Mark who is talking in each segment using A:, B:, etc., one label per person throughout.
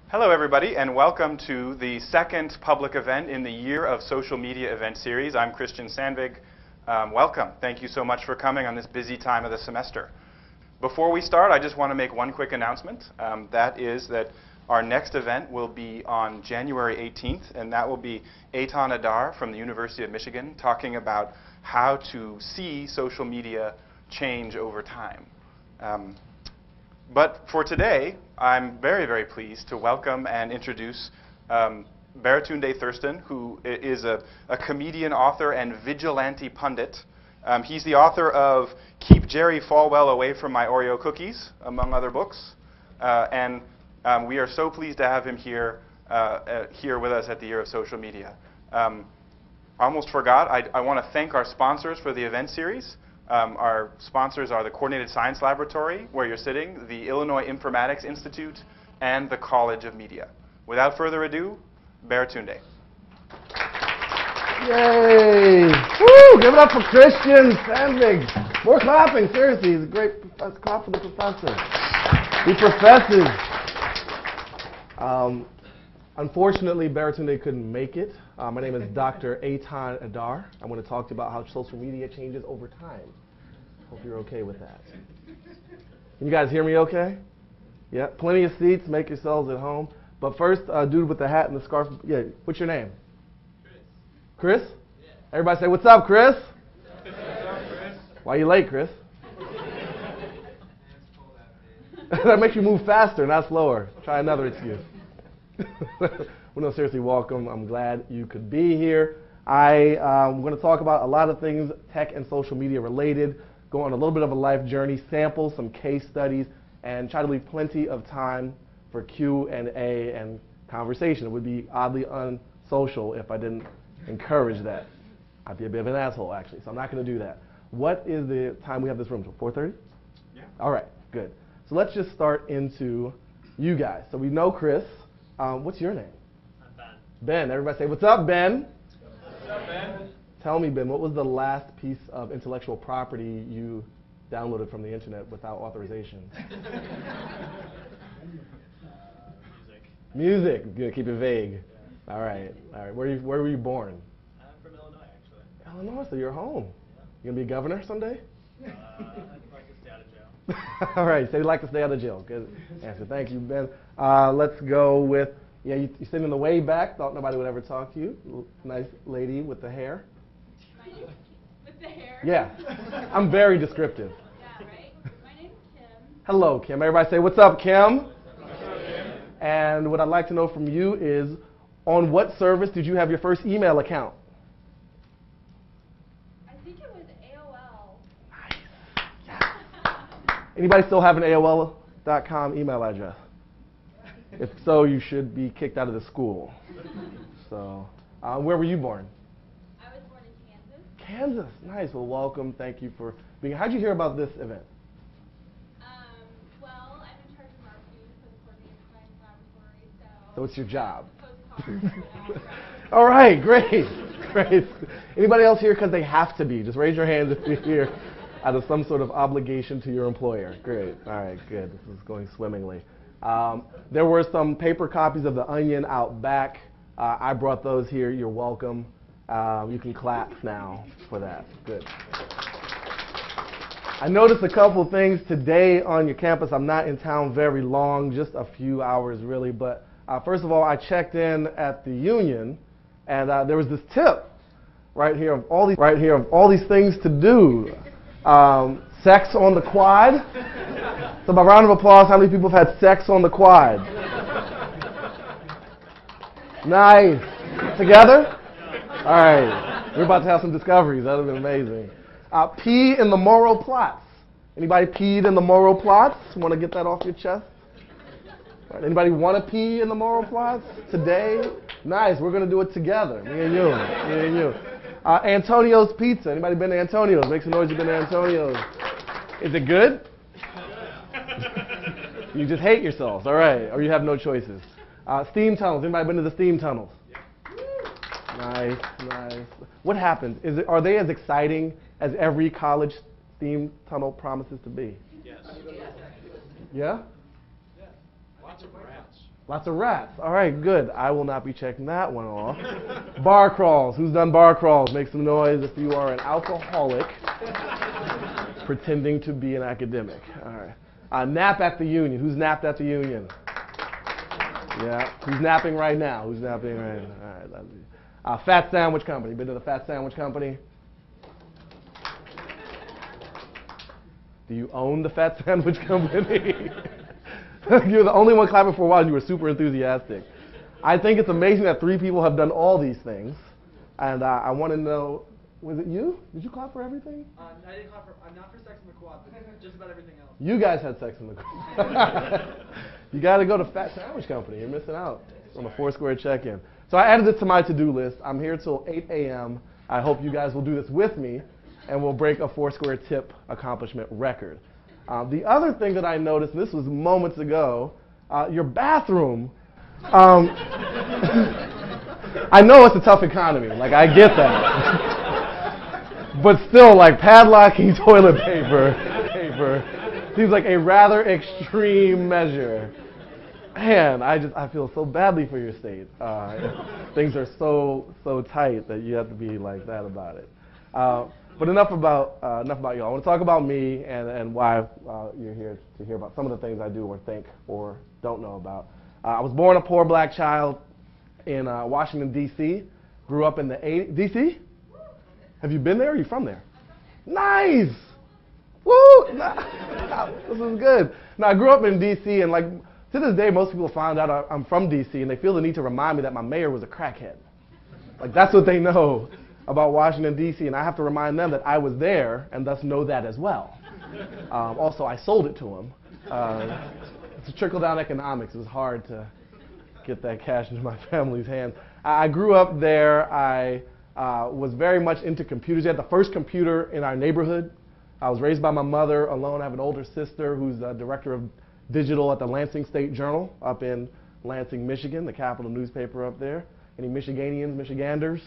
A: Hello everybody, and welcome to the second public event in the Year of Social Media event series. I'm Christian Sandvig. Welcome. Thank you so much for coming on this busy time of the semester. Before we start, I just want to make one quick announcement. That is that our next event will be on January 18th, and that will be Eitan Adar from the University of Michigan talking about how to see social media change over time. But for today, I'm very, very pleased to welcome and introduce Baratunde Thurston, who is a comedian, author, and vigilante pundit. He's the author of Keep Jerry Falwell Away from My Oreo Cookies, among other books. And we are so pleased to have him here with us at the Year of Social Media. I almost forgot, I want to thank our sponsors for the event series. Our sponsors are the Coordinated Science Laboratory, where you're sitting, the Illinois Informatics Institute, and the College of Media. Without further ado, Baratunde.
B: Yay! Woo! Give it up for Christian Sandvig. More clapping, seriously. He's a great clap for the professor. He professes. Unfortunately, Baratunde couldn't make it. My name is Dr. Eitan Adar. I'm going to talk to you about how social media changes over time. Hope you're okay with that. Can you guys hear me okay? Yeah, plenty of seats. Make yourselves at home. But first, dude with the hat and the scarf. Yeah, what's your name? Chris. Chris? Yeah. Everybody say, what's up, Chris?
C: What's up, Chris?
B: Why are you late, Chris? That makes you move faster, not slower. Try another excuse. Well, no, seriously, welcome. I'm glad you could be here. I'm going to talk about a lot of things tech and social media related, go on a little bit of a life journey, sample some case studies, and try to leave plenty of time for Q&A and conversation. It would be oddly unsocial if I didn't encourage that. I'd be a bit of an asshole, actually, so I'm not going to do that. What is the time we have this room till? 4:30?
A: Yeah. All
B: right, good. So let's just start into you guys. So we know Chris. What's your name?
C: I'm Ben.
B: Ben. Everybody say, what's up, Ben?
C: What's up, Ben?
B: Tell me, Ben, what was the last piece of intellectual property you downloaded from the internet without authorization?
C: Music.
B: Music. Good. Keep it vague.
C: Yeah.
B: All right. All right. Where were you born?
C: I'm from Illinois, actually.
B: Illinois. So you're home.
C: Yeah.
B: You gonna be a governor someday?
C: I'd like to stay out of jail.
B: All right. So you'd like to stay out of jail. Good answer. Thank you, Ben. Let's go with, you sitting in the way back. Thought nobody would ever talk to you. Nice lady with the hair.
D: With the hair?
B: Yeah. I'm very descriptive.
D: Yeah, right? My name's Kim.
B: Hello, Kim. Everybody say, what's up, Kim?
C: What's up, Kim?
B: And what I'd like to know from you is, on what service did you have your first email account?
D: I think it was AOL.
B: Nice. Yeah. Anybody still have an AOL.com email address? If so, you should be kicked out of the school. So, where were you born?
D: I was born in Kansas.
B: Kansas. Nice. Well, welcome. Thank you for being here. How'd you hear about this event?
D: Well, I'm in charge of marketing for the Coordinated Science Laboratory,
B: So it's your job.
D: Postcards.
B: All right. Great. Great. Anybody else here because they have to be? Just raise your hands if you're here out of some sort of obligation to your employer. Great. All right. Good. This is going swimmingly. There were some paper copies of The Onion out back. I brought those here. You're welcome. You can clap now for that. Good. I noticed a couple things today on your campus. I'm not in town very long, just a few hours really. But first of all, I checked in at the Union, and there was this tip right here of all these things to do. Sex on the quad. So by round of applause, how many people have had sex on the quad? Nice. Together? All right. We're about to have some discoveries. That would have been amazing. Pee in the moral plots. Anybody peed in the moral plots? Want to get that off your chest? All right. Anybody want to pee in the moral plots today? Nice. We're going to do it together. Me and you. Me and you. Antonio's Pizza. Anybody been to Antonio's? Make some noise if you've been to Antonio's. Is it good? You just hate yourselves, all right, or you have no choices. Steam tunnels. Anybody been to the steam tunnels? Yeah. Nice, nice. What happens? Are they as exciting as every college steam tunnel promises to be?
C: Yes.
B: Yeah?
C: Yeah. Lots of rats.
B: Lots of rats. All right, good. I will not be checking that one off. Bar crawls. Who's done bar crawls? Make some noise if you are an alcoholic pretending to be an academic. All right. Nap at the Union. Who's napped at the Union? Yeah. Who's napping right now? Who's napping right now? All right. Fat Sandwich Company. Been to the Fat Sandwich Company? Do you own the Fat Sandwich Company? You're the only one clapping for a while, and you were super enthusiastic. I think it's amazing that 3 people have done all these things. And I want to know, was it you? Did you clap for everything?
C: I didn't clap for, not for Sex in the Quad, but just about everything else.
B: You guys had sex in the car. You got to go to Fat Sandwich Company. You're missing out on a Foursquare check-in. So I added it to my to-do list. I'm here till 8 a.m. I hope you guys will do this with me, and we'll break a Foursquare tip accomplishment record. The other thing that I noticed, and this was moments ago, your bathroom. I know it's a tough economy, like I get that. But still, like padlocking toilet paper seems like a rather extreme measure. Man, I feel so badly for your state. Things are so tight that you have to be like that about it. But enough about you. I want to talk about me and why you're here to hear about some of the things I do or think or don't know about. I was born a poor black child in Washington, D.C. Grew up in the 80s. D.C.? Have you been there? Are you from there? Nice! Woo! This is good. Now, I grew up in D.C. and like to this day, most people find out I'm from D.C. and they feel the need to remind me that my mayor was a crackhead. Like that's what they know about Washington, D.C., and I have to remind them that I was there and thus know that as well. Also, I sold it to him. It's a trickle-down economics. It was hard to get that cash into my family's hands. I grew up there. I was very much into computers. We had the first computer in our neighborhood. I was raised by my mother alone. I have an older sister who's the director of digital at the Lansing State Journal up in Lansing, Michigan, the capital newspaper up there. Any Michiganians, Michiganders?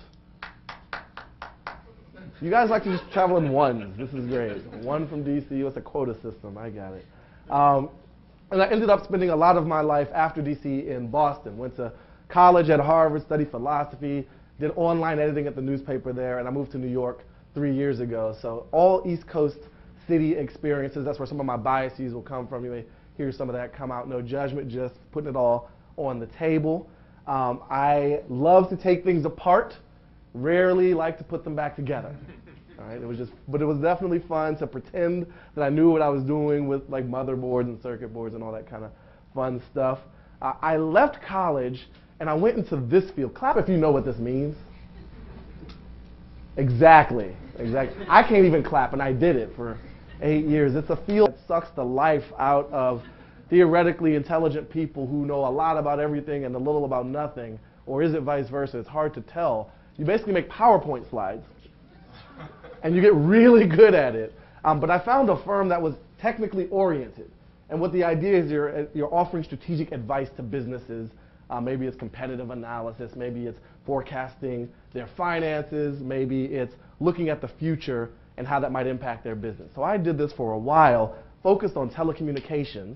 B: You guys like to just travel in ones. This is great. One from D.C. It's a quota system. I got it. And I ended up spending a lot of my life after D.C. in Boston. Went to college at Harvard, studied philosophy, did online editing at the newspaper there, and I moved to New York 3 years ago. So all East Coast city experiences, that's where some of my biases will come from. You may hear some of that come out. No judgment, just putting it all on the table. I love to take things apart. Rarely like to put them back together. All right, but it was definitely fun to pretend that I knew what I was doing with like motherboards and circuit boards and all that kind of fun stuff. I left college and I went into this field. Clap if you know what this means. Exactly. I can't even clap, and I did it for 8 years. It's a field that sucks the life out of theoretically intelligent people who know a lot about everything and a little about nothing, or is it vice versa? It's hard to tell. You basically make PowerPoint slides, and you get really good at it. But I found a firm that was technically oriented. And what the idea is, you're offering strategic advice to businesses. Maybe it's competitive analysis. Maybe it's forecasting their finances. Maybe it's looking at the future and how that might impact their business. So I did this for a while, focused on telecommunications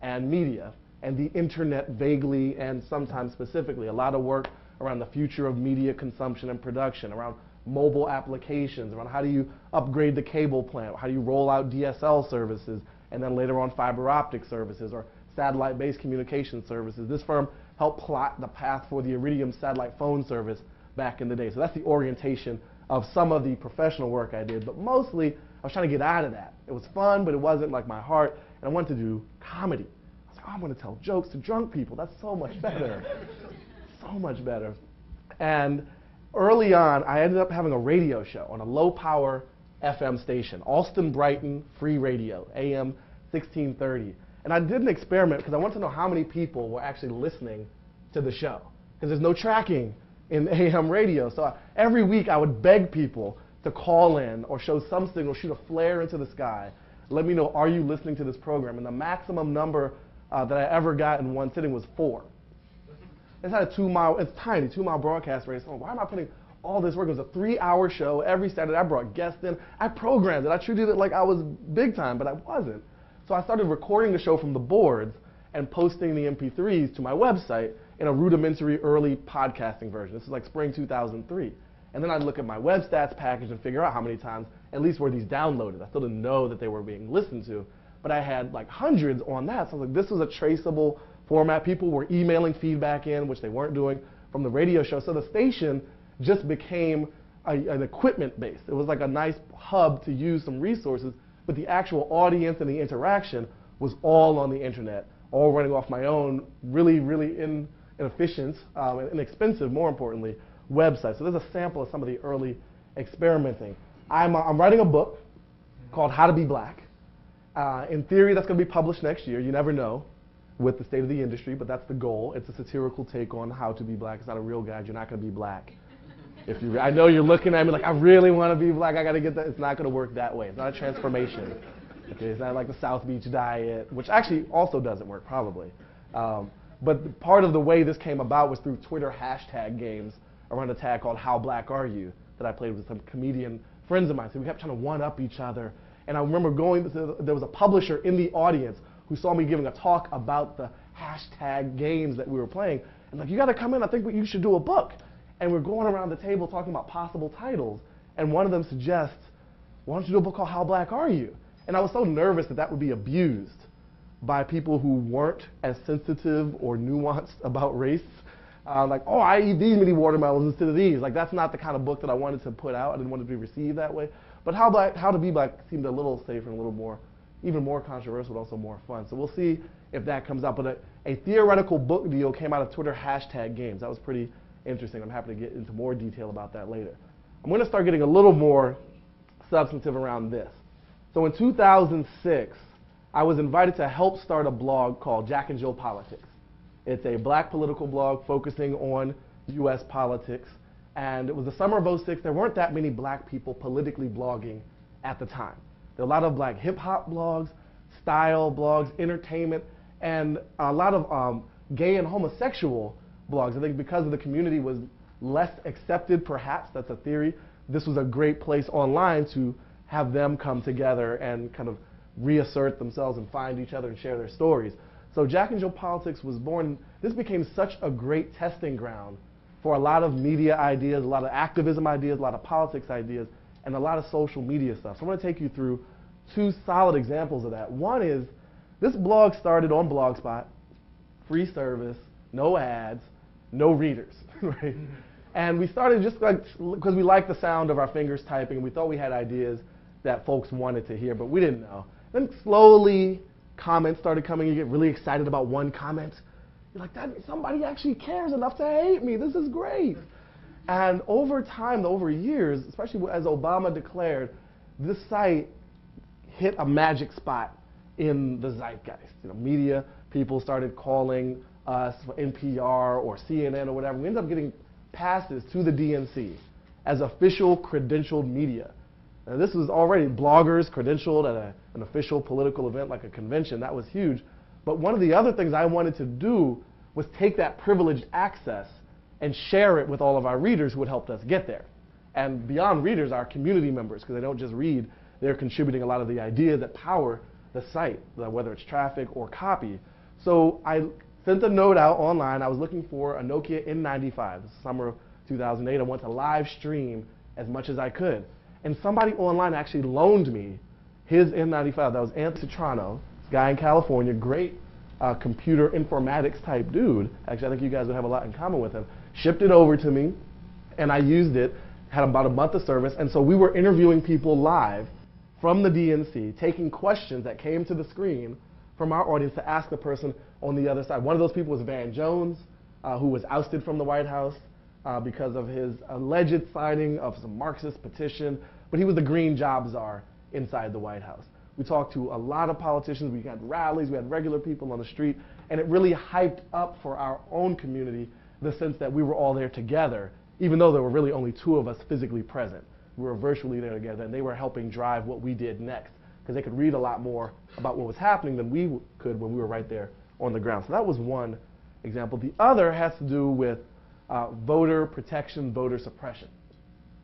B: and media and the internet vaguely and sometimes specifically. A lot of work around the future of media consumption and production, around mobile applications, around how do you upgrade the cable plant, how do you roll out DSL services, and then later on fiber optic services or satellite-based communication services. This firm helped plot the path for the Iridium satellite phone service back in the day. So that's the orientation of some of the professional work I did, but mostly I was trying to get out of that. It was fun, but it wasn't like my heart, and I wanted to do comedy. I was like, oh, I'm going to tell jokes to drunk people. That's so much better. So much better. And early on, I ended up having a radio show on a low-power FM station, Alston Brighton Free Radio, AM 1630. And I did an experiment because I wanted to know how many people were actually listening to the show, because there's no tracking in AM radio. So every week I would beg people to call in or show some signal, shoot a flare into the sky, let me know, are you listening to this program? And the maximum number that I ever got in one sitting was 4. It's had a 2-mile, it's tiny, 2-mile broadcast radius. So why am I putting all this work? It was a 3-hour show every Saturday. I brought guests in. I programmed it. I treated it like I was big time, but I wasn't. So I started recording the show from the boards, and posting the MP3s to my website in a rudimentary early podcasting version. This is like spring 2003. And then I'd look at my web stats package and figure out how many times, at least were these downloaded. I still didn't know that they were being listened to, but I had like hundreds on that. So I was like, this was a traceable format. People were emailing feedback in, which they weren't doing from the radio show. So the station just became an equipment base. It was like a nice hub to use some resources, but the actual audience and the interaction was all on the internet, all running off my own really, really inefficient and inexpensive, more importantly, website. So there's a sample of some of the early experimenting. I'm writing a book called How to Be Black. In theory, that's going to be published next year. You never know with the state of the industry, but that's the goal. It's a satirical take on how to be black. It's not a real guide. You're not going to be black. I know you're looking at me like, I really want to be black. I got to get that. It's not going to work that way. It's not a transformation. Okay, it's not like the South Beach diet, which actually also doesn't work, probably. But part of the way this came about was through Twitter hashtag games around a tag called How Black Are You that I played with some comedian friends of mine. So we kept trying to one-up each other. And I remember there was a publisher in the audience who saw me giving a talk about the hashtag games that we were playing. And like, you got to come in. I think you should do a book. And we're going around the table talking about possible titles. And one of them suggests, why don't you do a book called How Black Are You? And I was so nervous that that would be abused by people who weren't as sensitive or nuanced about race. Like, oh, I eat these many watermelons instead of these. Like, that's not the kind of book that I wanted to put out. I didn't want it to be received that way. But How to Be Black seemed a little safer and a little more, even more controversial, but also more fun. So we'll see if that comes out. But a theoretical book deal came out of Twitter hashtag games. That was pretty interesting. I'm happy to get into more detail about that later. I'm going to start getting a little more substantive around this. So in 2006, I was invited to help start a blog called Jack and Jill Politics. It's a black political blog focusing on U.S. politics. And it was the summer of '06. There weren't that many black people politically blogging at the time. There were a lot of black hip-hop blogs, style blogs, entertainment, and a lot of gay and homosexual blogs. I think because the community was less accepted, perhaps, that's a theory, this was a great place online to have them come together and kind of reassert themselves and find each other and share their stories. So Jack and Jill Politics was born. This became such a great testing ground for a lot of media ideas, a lot of activism ideas, a lot of politics ideas, and a lot of social media stuff. So I'm going to take you through two solid examples of that. One is, this blog started on Blogspot, free service, no ads, no readers, right? And we started just like, because we liked the sound of our fingers typing, and we thought we had ideas that folks wanted to hear, but we didn't know. Then slowly, comments started coming. You get really excited about one comment. You're like, somebody actually cares enough to hate me. This is great. And over time, over years, especially as Obama declared, this site hit a magic spot in the zeitgeist. You know, media people started calling us for NPR or CNN or whatever. We ended up getting passes to the DNC as official credentialed media. Now, this was already bloggers credentialed at an official political event like a convention. That was huge. But one of the other things I wanted to do was take that privileged access and share it with all of our readers who had helped us get there. And beyond readers, our community members, because they don't just read, they're contributing a lot of the ideas that power the site, whether it's traffic or copy. So I sent a note out online. I was looking for a Nokia N95. This is summer of 2008. I wanted to live stream as much as I could. And somebody online actually loaned me his N95. That was Anthony Citrano, this guy in California, great computer informatics type dude. Actually, I think you guys would have a lot in common with him. Shipped it over to me, and I used it. Had about a month of service, and so we were interviewing people live from the DNC, taking questions that came to the screen from our audience to ask the person on the other side. One of those people was Van Jones, who was ousted from the White House because of his alleged signing of some Marxist petition, but he was the green job czar inside the White House. We talked to a lot of politicians. We had rallies. We had regular people on the street, and it really hyped up for our own community the sense that we were all there together, even though there were really only two of us physically present. We were virtually there together, and they were helping drive what we did next, because they could read a lot more about what was happening than we could when we were right there on the ground. So that was one example. The other has to do with voter protection, voter suppression.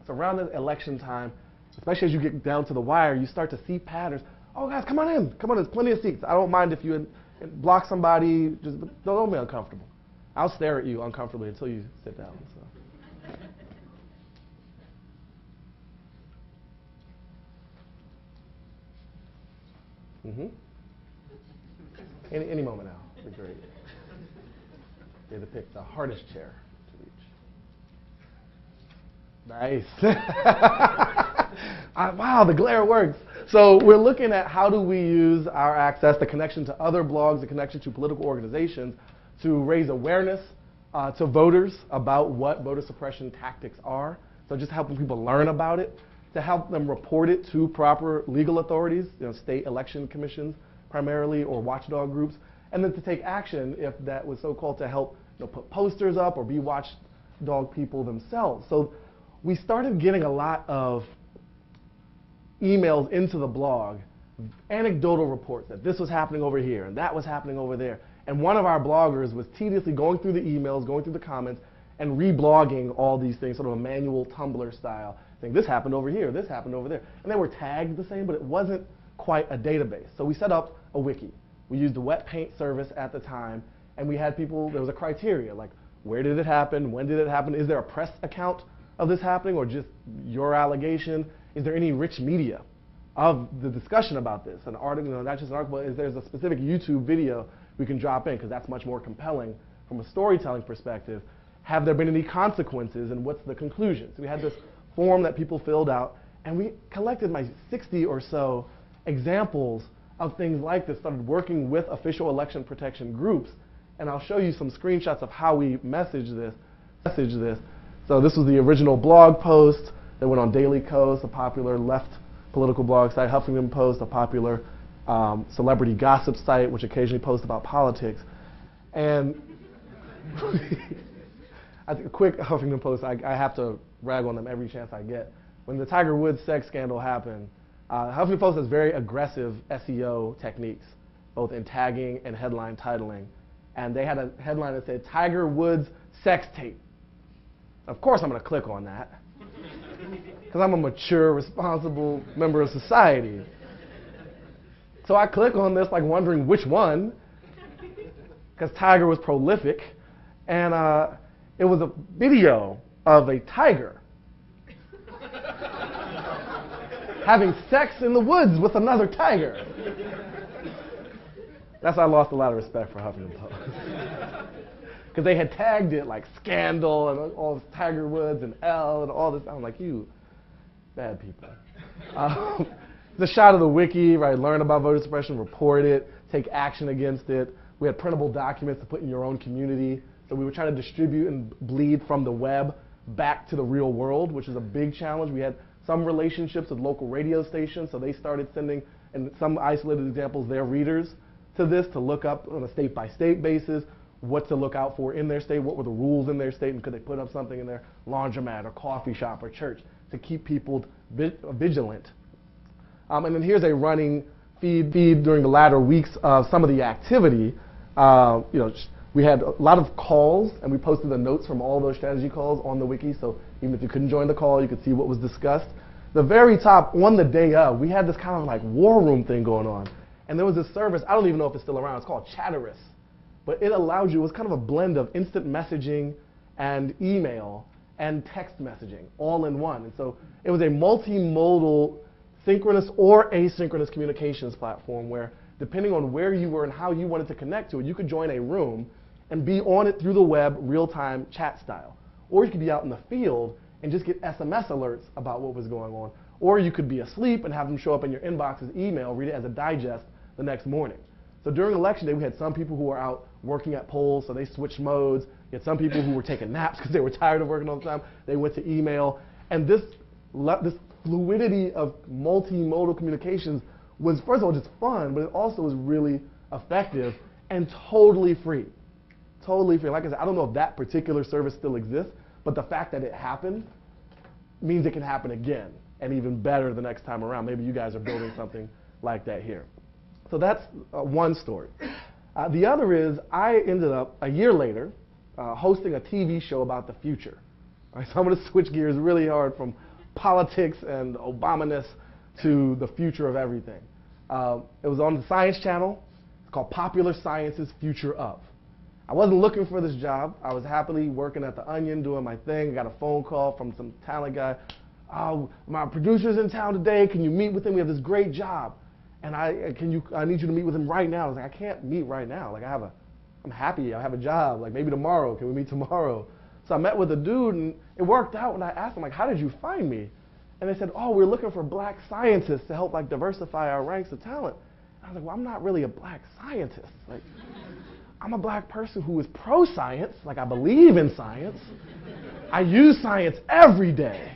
B: So around the election time, especially as you get down to the wire, you start to see patterns. Oh, guys, come on in. Come on, there's plenty of seats. I don't mind if you And block somebody, just don't be uncomfortable. I'll stare at you uncomfortably until you sit down. So. Any moment now would be great. They had to pick the hardest chair to reach. Nice. Wow, the glare works. So we're looking at how do we use our access, the connection to other blogs, the connection to political organizations to raise awareness to voters about what voter suppression tactics are. So just helping people learn about it, to help them report it to proper legal authorities, state election commissions primarily, or watchdog groups, and then to take action if that was so called to help put posters up or be watchdog people themselves. So we started getting a lot of emails into the blog, anecdotal reports that this was happening over here and that was happening over there. And one of our bloggers was tediously going through the emails, going through the comments, and reblogging all these things, sort of a manual Tumblr style, saying this happened over here, this happened over there. And they were tagged the same, but it wasn't quite a database. So we set up a wiki. We used the wet paint service at the time, and we had people, there was a criteria, like where did it happen, when did it happen, is there a press account of this happening, or just your allegation? Is there any rich media of the discussion about this? An article, not just an article, but is there's a specific YouTube video we can drop in, because that's much more compelling from a storytelling perspective. Have there been any consequences, and what's the conclusion? So we had this form that people filled out, and we collected 60 or so examples of things like this, started working with official election protection groups, and I'll show you some screenshots of how we message this. So this was the original blog post that went on Daily Kos, a popular left political blog site, Huffington Post, a popular celebrity gossip site, which occasionally posts about politics. And I think a quick Huffington Post, I have to rag on them every chance I get. When the Tiger Woods sex scandal happened, Huffington Post has very aggressive SEO techniques, both in tagging and headline titling. And they had a headline that said, Tiger Woods sex tape. Of course I'm going to click on that, because I'm a mature, responsible member of society. So I click on this, wondering which one, because Tiger was prolific, and it was a video of a tiger having sex in the woods with another tiger. That's why I lost a lot of respect for Huffington Post. Because they had tagged it like scandal and all this Tiger Woods and L and all this. I'm like, you bad people. The shot of the wiki, right? Learn about voter suppression, report it, take action against it. We had printable documents to put in your own community. So we were trying to distribute and bleed from the web back to the real world, which is a big challenge. We had some relationships with local radio stations, so they started sending, in some isolated examples, their readers to this to look up on a state-by-state basis what to look out for in their state, what were the rules in their state, and could they put up something in their laundromat or coffee shop or church to keep people vigilant. And then here's a running feed during the latter weeks of some of the activity. We had a lot of calls, and we posted the notes from all those strategy calls on the wiki, so even if you couldn't join the call, you could see what was discussed. The very top, on the day of, we had this kind of war room thing going on. And there was this service, I don't even know if it's still around, it's called Chatterus. But it allowed you, it was kind of a blend of instant messaging and email and text messaging all in one. And so it was a multimodal synchronous or asynchronous communications platform where, depending on where you were and how you wanted to connect to it, you could join a room and be on it through the web, real-time chat style. Or you could be out in the field and just get SMS alerts about what was going on. Or you could be asleep and have them show up in your inbox as email, read it as a digest the next morning. So during Election Day, we had some people who were out working at polls, so they switched modes. You had some people who were taking naps because they were tired of working all the time. They went to email. And this fluidity of multimodal communications was, first of all, just fun, but it also was really effective and totally free. Totally free. Like I said, I don't know if that particular service still exists, but the fact that it happened means it can happen again, and even better the next time around. Maybe you guys are building something like that here. So that's one story. The other is I ended up, a year later, hosting a TV show about the future. Right, so I'm going to switch gears really hard from politics and Obama-ness to the future of everything. It was on the Science Channel. It's called Popular Science's Future Of. I wasn't looking for this job. I was happily working at the Onion, doing my thing. I got a phone call from some talent guy. Oh, my producer's in town today. Can you meet with him? We have this great job. And I need you to meet with him right now. I was like, I can't meet right now. Like, I'm happy. I have a job. Like, maybe tomorrow. Can we meet tomorrow? So I met with a dude, and it worked out. And I asked him, like, how did you find me? And they said, oh, we're looking for black scientists to help, like, diversify our ranks of talent. And I was like, well, I'm not really a black scientist. Like, I'm a black person who is pro-science. Like, I believe in science. I use science every day.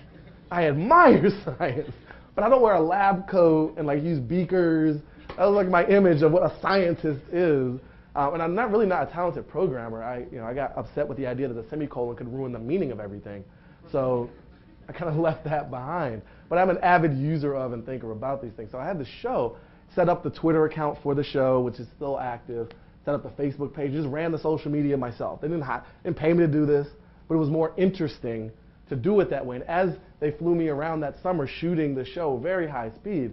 B: I admire science. But I don't wear a lab coat and, like, use beakers. That was, like, my image of what a scientist is. And I'm not a talented programmer. I got upset with the idea that a semicolon could ruin the meaning of everything. So I kind of left that behind. But I'm an avid user of and thinker about these things. So I had the show, set up the Twitter account for the show, which is still active, set up the Facebook page, just ran the social media myself. They didn't pay me to do this, but it was more interesting to do it that way. And as they flew me around that summer shooting the show very high speed,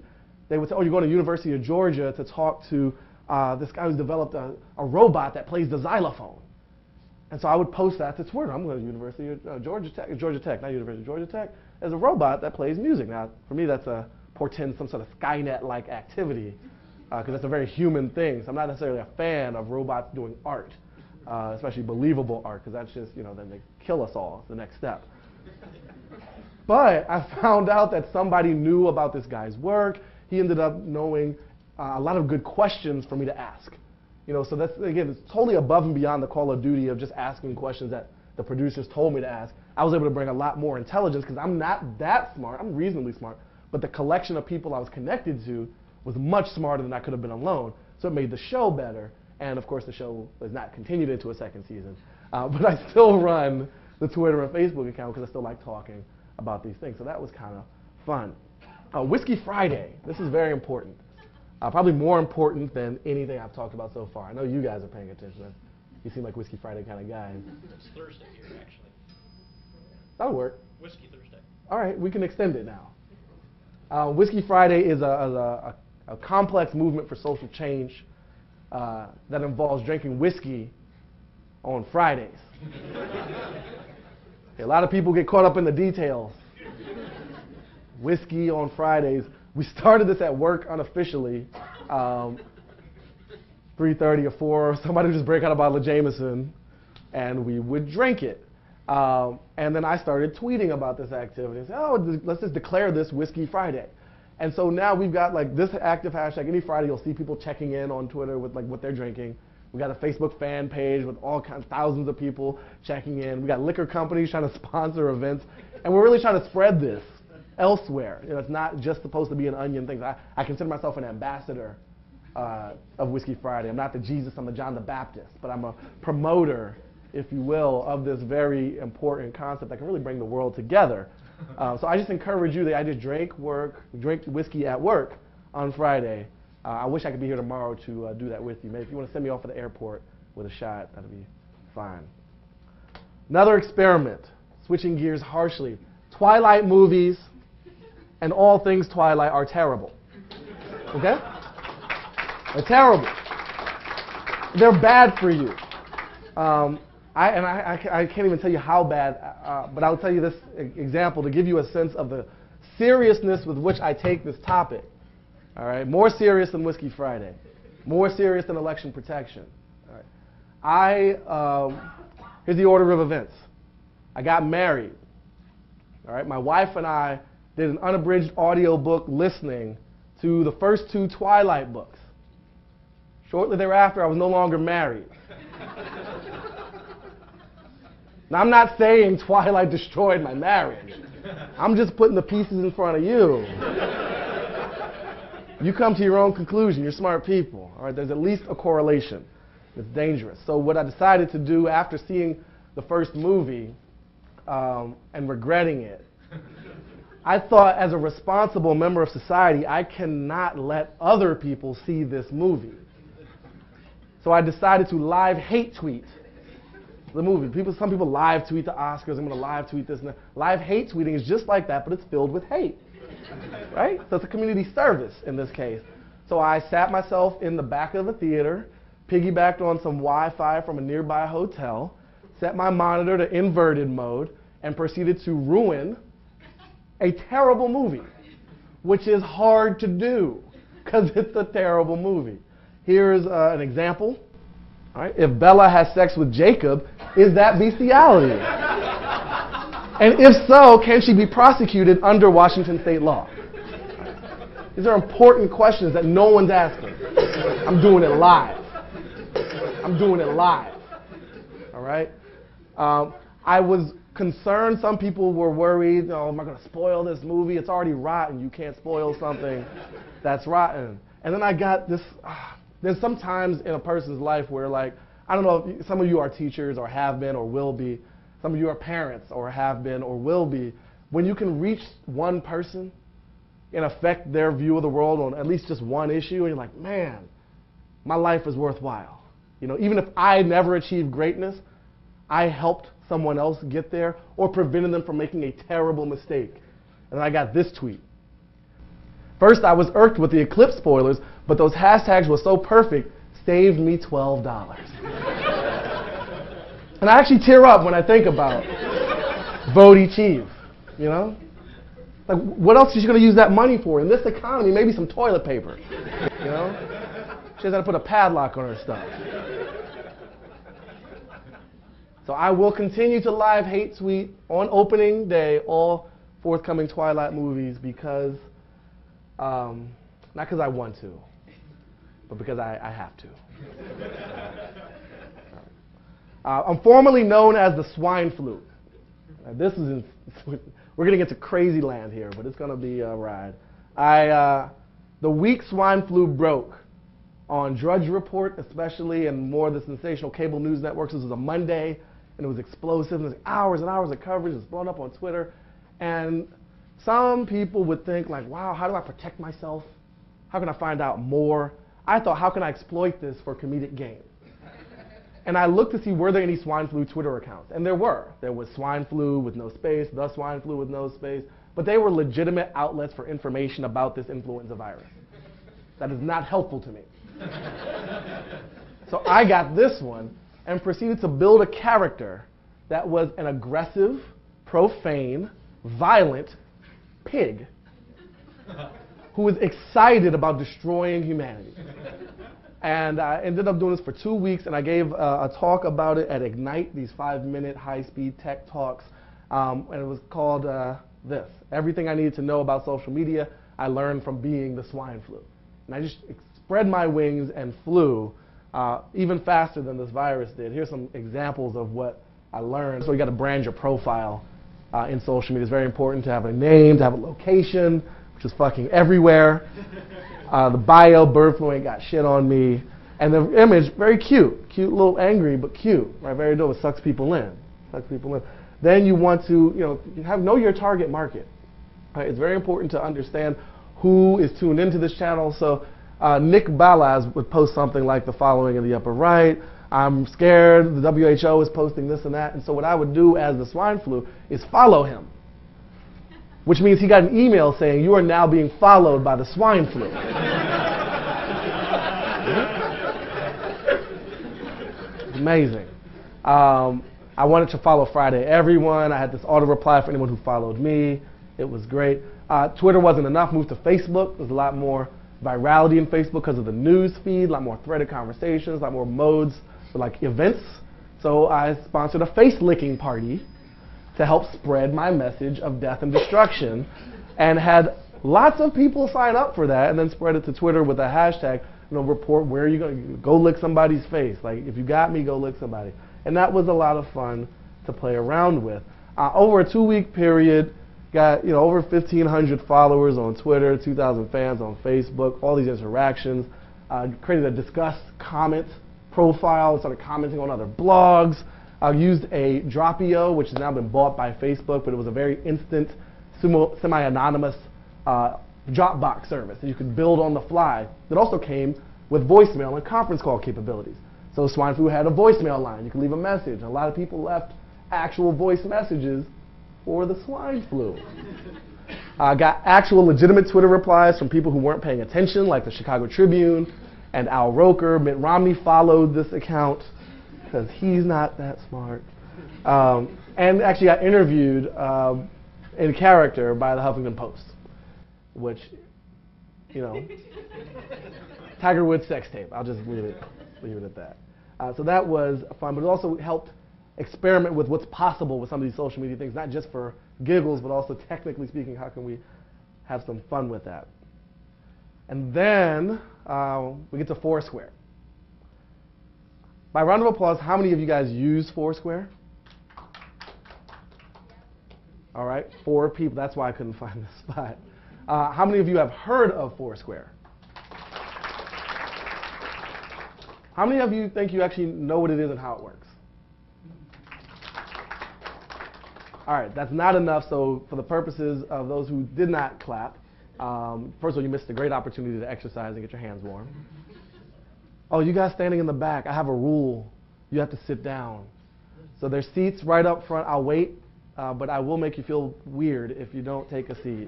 B: they would say, oh, you're going to University of Georgia to talk to this guy who's developed a robot that plays the xylophone. And so I would post that to Twitter. I'm going to University of Georgia Tech, not University of Georgia Tech, as a robot that plays music. Now, for me, that's portends some sort of Skynet-like activity, because that's a very human thing. So I'm not necessarily a fan of robots doing art, especially believable art, because that's just, then they kill us all. It's the next step. But I found out that somebody knew about this guy's work. He ended up knowing a lot of good questions for me to ask. So that's, again, it's totally above and beyond the Call of Duty of just asking questions that the producers told me to ask. I was able to bring a lot more intelligence because I'm not that smart. I'm reasonably smart. But the collection of people I was connected to was much smarter than I could have been alone. So it made the show better. And, of course, the show was not continued into a second season. But I still run the Twitter and Facebook account because I still like talking about these things. So that was kind of fun. Whiskey Friday. This is very important. Probably more important than anything I've talked about so far. I know you guys are paying attention. You seem like Whiskey Friday kind of guys.
E: It's Thursday here, actually.
B: That'll work.
E: Whiskey Thursday.
B: All right, we can extend it now. Whiskey Friday is a complex movement for social change that involves drinking whiskey on Fridays. A lot of people get caught up in the details. Whiskey on Fridays. We started this at work unofficially, 3:30 or 4. Somebody would just break out a bottle of Jameson, and we would drink it. And then I started tweeting about this activity. And said, oh, let's just declare this Whiskey Friday. And so now we've got like this active hashtag. Any Friday, you'll see people checking in on Twitter with like what they're drinking. We got a Facebook fan page with all kinds, thousands of people checking in. We got liquor companies trying to sponsor events, and we're really trying to spread this elsewhere. It's not just supposed to be an Onion thing. I consider myself an ambassador of Whiskey Friday. I'm not the Jesus, I'm the John the Baptist, but I'm a promoter, if you will, of this very important concept that can really bring the world together. So I just encourage you that I just drink whiskey at work on Friday. I wish I could be here tomorrow to do that with you. Maybe if you want to send me off to the airport with a shot, that'd be fine. Another experiment, switching gears harshly. Twilight movies and all things Twilight are terrible. Okay? They're terrible. They're bad for you. I can't even tell you how bad, but I'll tell you this example to give you a sense of the seriousness with which I take this topic. All right? More serious than Whiskey Friday. More serious than election protection. All right? Here's the order of events. I got married. All right? My wife and I did an unabridged audiobook listening to the first 2 Twilight books. Shortly thereafter, I was no longer married. Now, I'm not saying Twilight destroyed my marriage. I'm just putting the pieces in front of you. You come to your own conclusion. You're smart people. All right? There's at least a correlation. It's dangerous. So what I decided to do after seeing the first movie and regretting it, I thought as a responsible member of society, I cannot let other people see this movie. So I decided to live hate tweet the movie. Some people live tweet the Oscars. I'm going to live tweet this and that. Live hate tweeting is just like that, but it's filled with hate. Right? So it's a community service in this case. So I sat myself in the back of the theater piggybacked on some Wi-Fi from a nearby hotel, set my monitor to inverted mode, and proceeded to ruin a terrible movie, which is hard to do because it's a terrible movie. Here's an example. All right, if Bella has sex with Jacob, is that bestiality? And if so, can she be prosecuted under Washington state law? These are important questions that no one's asking. I'm doing it live. I'm doing it live. All right? I was concerned. Some people were worried, oh, am I going to spoil this movie? It's already rotten. You can't spoil something that's rotten. And then I got this, there's sometimes in a person's life where, like, I don't know if some of you are teachers or have been or will be. Some of you are parents or have been or will be. When you can reach one person and affect their view of the world on at least just one issue, and you're like, man, my life is worthwhile. You know, even if I never achieved greatness, I helped someone else get there or prevented them from making a terrible mistake. And then I got this tweet. First, I was irked with the Eclipse spoilers, but those hashtags were so perfect, saved me $12. And I actually tear up when I think about Bodhi Chief, you know? Like, what else is she going to use that money for? In this economy, maybe some toilet paper, you know? She has to put a padlock on her stuff. So I will continue to live hate tweet on opening day all forthcoming Twilight movies because, not because I want to, but because I have to. I'm formally known as the swine flu. This is, we're going to get to crazy land here, but it's going to be a ride. The week swine flu broke on Drudge Report, especially, and more of the sensational cable news networks. This was a Monday, and it was explosive. And there was hours and hours of coverage. It was blown up on Twitter. And some people would think, like, wow, how do I protect myself? How can I find out more? I thought, how can I exploit this for comedic gain? And I looked to see, were there any swine flu Twitter accounts? And there were. There was swine flu with no space, the swine flu with no space. But they were legitimate outlets for information about this influenza virus. That is not helpful to me. So I got this one and proceeded to build a character that was an aggressive, profane, violent pig who was excited about destroying humanity. And I ended up doing this for 2 weeks, and I gave a talk about it at Ignite, these 5-minute high-speed tech talks, and it was called this: Everything I Needed to Know About Social Media, I Learned from Being the Swine Flu. And I just spread my wings and flew even faster than this virus did. Here's some examples of what I learned. So you got to brand your profile in social media. It's very important to have a name, to have a location, which is fucking everywhere. The bio, bird flu ain't got shit on me. And the image, very cute. Cute, a little angry, but cute. Right? Very dope. It sucks people in. Sucks people in. Then you want to, know your target market. Right? It's very important to understand who is tuned into this channel. So Nick Balaz would post something like the following in the upper right. I'm scared, the WHO is posting this and that. And so what I would do as the swine flu is follow him. Which means he got an email saying, you are now being followed by the swine flu. Amazing. I wanted to follow Friday Everyone. I had this auto reply for anyone who followed me. It was great. Twitter wasn't enough. Moved to Facebook. There's a lot more virality in Facebook because of the news feed, a lot more threaded conversations, a lot more modes for like events. So I sponsored a face licking party to help spread my message of death and destruction, and had lots of people sign up for that, and then spread it to Twitter with a hashtag, report where you're going to go lick somebody's face. Like, if you got me, go lick somebody. And that was a lot of fun to play around with. Over a 2-week period, got over 1,500 followers on Twitter, 2,000 fans on Facebook, all these interactions. Created a discuss comment profile, started commenting on other blogs. I used a Dropio, which has now been bought by Facebook, but it was a very instant, semi-anonymous Dropbox service that you could build on the fly. That also came with voicemail and conference call capabilities. So Swine Flu had a voicemail line. You could leave a message. And a lot of people left actual voice messages for the swine flu. Got actual legitimate Twitter replies from people who weren't paying attention, like the Chicago Tribune and Al Roker. Mitt Romney followed this account because he's not that smart. And actually got interviewed in character by the Huffington Post, which, you know, Tiger Woods sex tape. I'll just leave it at that. So that was fun, but it also helped experiment with what's possible with some of these social media things, not just for giggles, but also technically speaking, how can we have some fun with that? And then we get to Foursquare. By round of applause, how many of you guys use Foursquare? All right, 4 people. That's why I couldn't find the spot. How many of you have heard of Foursquare? How many of you think you actually know what it is and how it works? All right, that's not enough. So for the purposes of those who did not clap, first of all, you missed a great opportunity to exercise and get your hands warm. Oh, you guys standing in the back, I have a rule. You have to sit down. So there's seats right up front. I'll wait, but I will make you feel weird if you don't take a seat.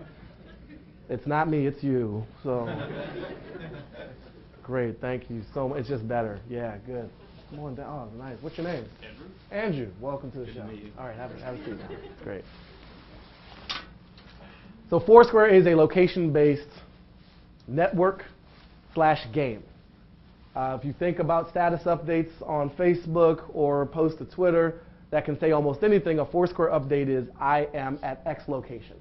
B: It's not me, it's you. So great, thank you so much. It's just better. Yeah, good. Come on down. Oh, nice. What's your name? Andrew. Andrew, welcome to the show. All right, have a seat. Great. So Foursquare is a location-based network/game. If you think about status updates on Facebook or post to Twitter that can say almost anything, a Foursquare update is, I am at X location.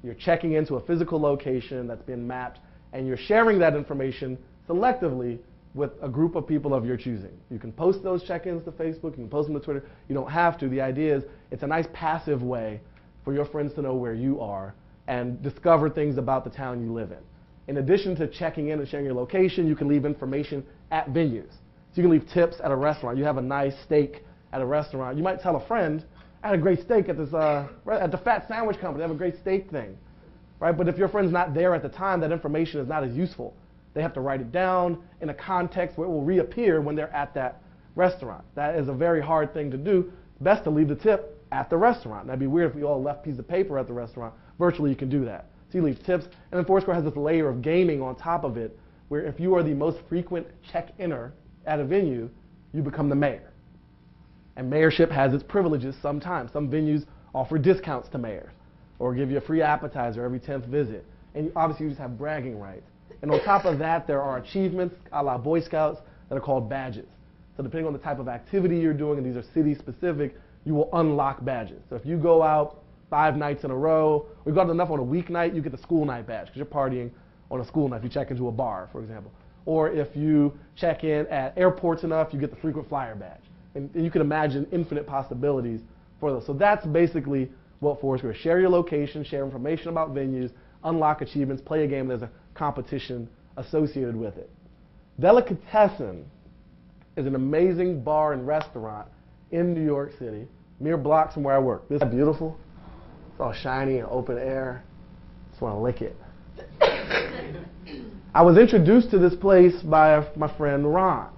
B: You're checking into a physical location that's been mapped, and you're sharing that information selectively with a group of people of your choosing. You can post those check-ins to Facebook, you can post them to Twitter. You don't have to. The idea is it's a nice passive way for your friends to know where you are and discover things about the town you live in. In addition to checking in and sharing your location, you can leave information at venues. So you can leave tips at a restaurant. You have a nice steak at a restaurant. You might tell a friend, I had a great steak at this at the Fat Sandwich Company. They have a great steak thing, right? But if your friend's not there at the time, that information is not as useful. They have to write it down in a context where it will reappear when they're at that restaurant. That is a very hard thing to do. Best to leave the tip at the restaurant. That'd be weird if we all left pieces of paper at the restaurant. Virtually, you can do that. So you leave tips, and then Foursquare has this layer of gaming on top of it, where if you are the most frequent check-inner at a venue, you become the mayor. And mayorship has its privileges sometimes. Some venues offer discounts to mayors, or give you a free appetizer every 10th visit. And obviously, you just have bragging rights. And on top of that, there are achievements, a la Boy Scouts, that are called badges. So depending on the type of activity you're doing, and these are city-specific, you will unlock badges. So if you go out 5 nights in a row, or you got enough on a weeknight, you get the school night badge, because you're partying on a school night if you check into a bar, for example. Or if you check in at airports enough, you get the frequent flyer badge. And you can imagine infinite possibilities for those. So that's basically what Foursquare is. Share your location, share information about venues, unlock achievements, play a game. There's a competition associated with it. Delicatessen is an amazing bar and restaurant in New York City, mere blocks from where I work. This is beautiful. It's all shiny and open air. Just want to lick it. I was introduced to this place by my friend Ron.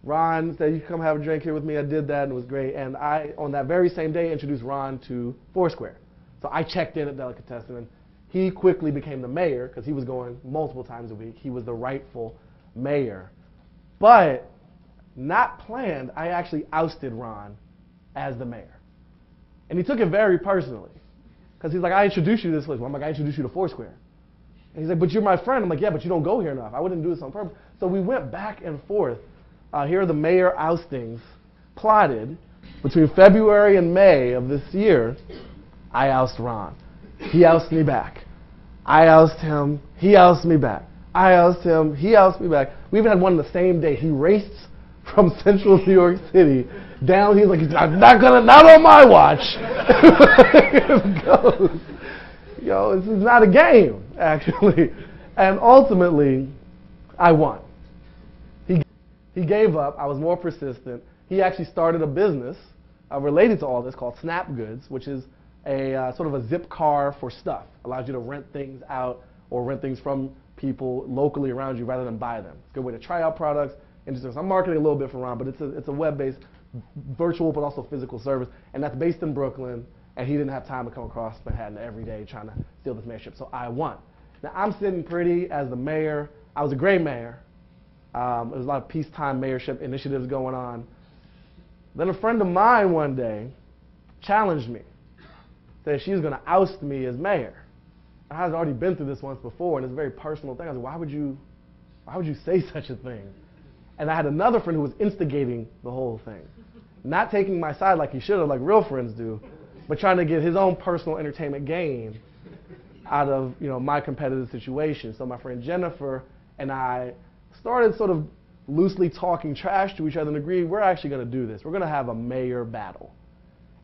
B: Ron said, you come have a drink here with me. I did that, and it was great. And I, on that very same day, introduced Ron to Foursquare. So I checked in at Delicatessen, and he quickly became the mayor because he was going multiple times a week. He was the rightful mayor. But not planned, I actually ousted Ron as the mayor. And he took it very personally because he's like, I introduced you to this place. Well, I'm like, I introduced you to Foursquare. And he's like, but you're my friend. I'm like, yeah, but you don't go here enough. I wouldn't do this on purpose. So we went back and forth. Here are the mayor oustings plotted between February and May of this year. I oust Ron. He ousts me back. I oust him. He ousts me back. I oust him. He ousts me back. We even had one the same day. He raced from central New York City down. He's like, I'm not on my watch. It goes. Yo, this is not a game, actually. And ultimately, I won. He gave up. I was more persistent. He actually started a business related to all this called Snap Goods, which is a sort of a zip car for stuff. Allows you to rent things out or rent things from people locally around you rather than buy them. It's a good way to try out products. Interesting. So I'm marketing a little bit for Ron, but it's a web-based, virtual but also physical service, and that's based in Brooklyn. And he didn't have time to come across Manhattan every day trying to steal this mayorship, so I won. Now I'm sitting pretty as the mayor. I was a great mayor. There was a lot of peacetime mayorship initiatives going on. Then a friend of mine one day challenged me, said she was going to oust me as mayor. I had already been through this once before, and it's a very personal thing. I said, why would you say such a thing? And I had another friend who was instigating the whole thing, not taking my side like he should have, like real friends do, but trying to get his own personal entertainment gain out of my competitive situation. So my friend Jennifer and I started sort of loosely talking trash to each other and agreed we're actually going to do this. We're going to have a mayor battle.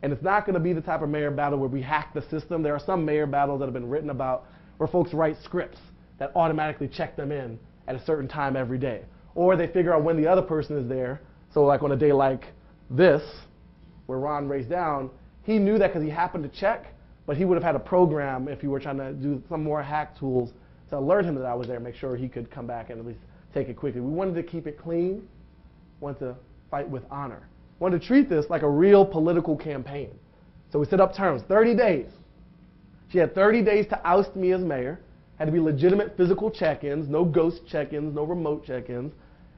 B: And it's not going to be the type of mayor battle where we hack the system. There are some mayor battles that have been written about where folks write scripts that automatically check them in at a certain time every day. Or they figure out when the other person is there. So like on a day like this, where Ron raced down, he knew that because he happened to check, but he would have had a program if he were trying to do some more hack tools to alert him that I was there, make sure he could come back and at least take it quickly. We wanted to keep it clean, wanted to fight with honor. Wanted to treat this like a real political campaign. So we set up terms, 30 days. She had 30 days to oust me as mayor. Had to be legitimate physical check-ins, no ghost check-ins, no remote check-ins.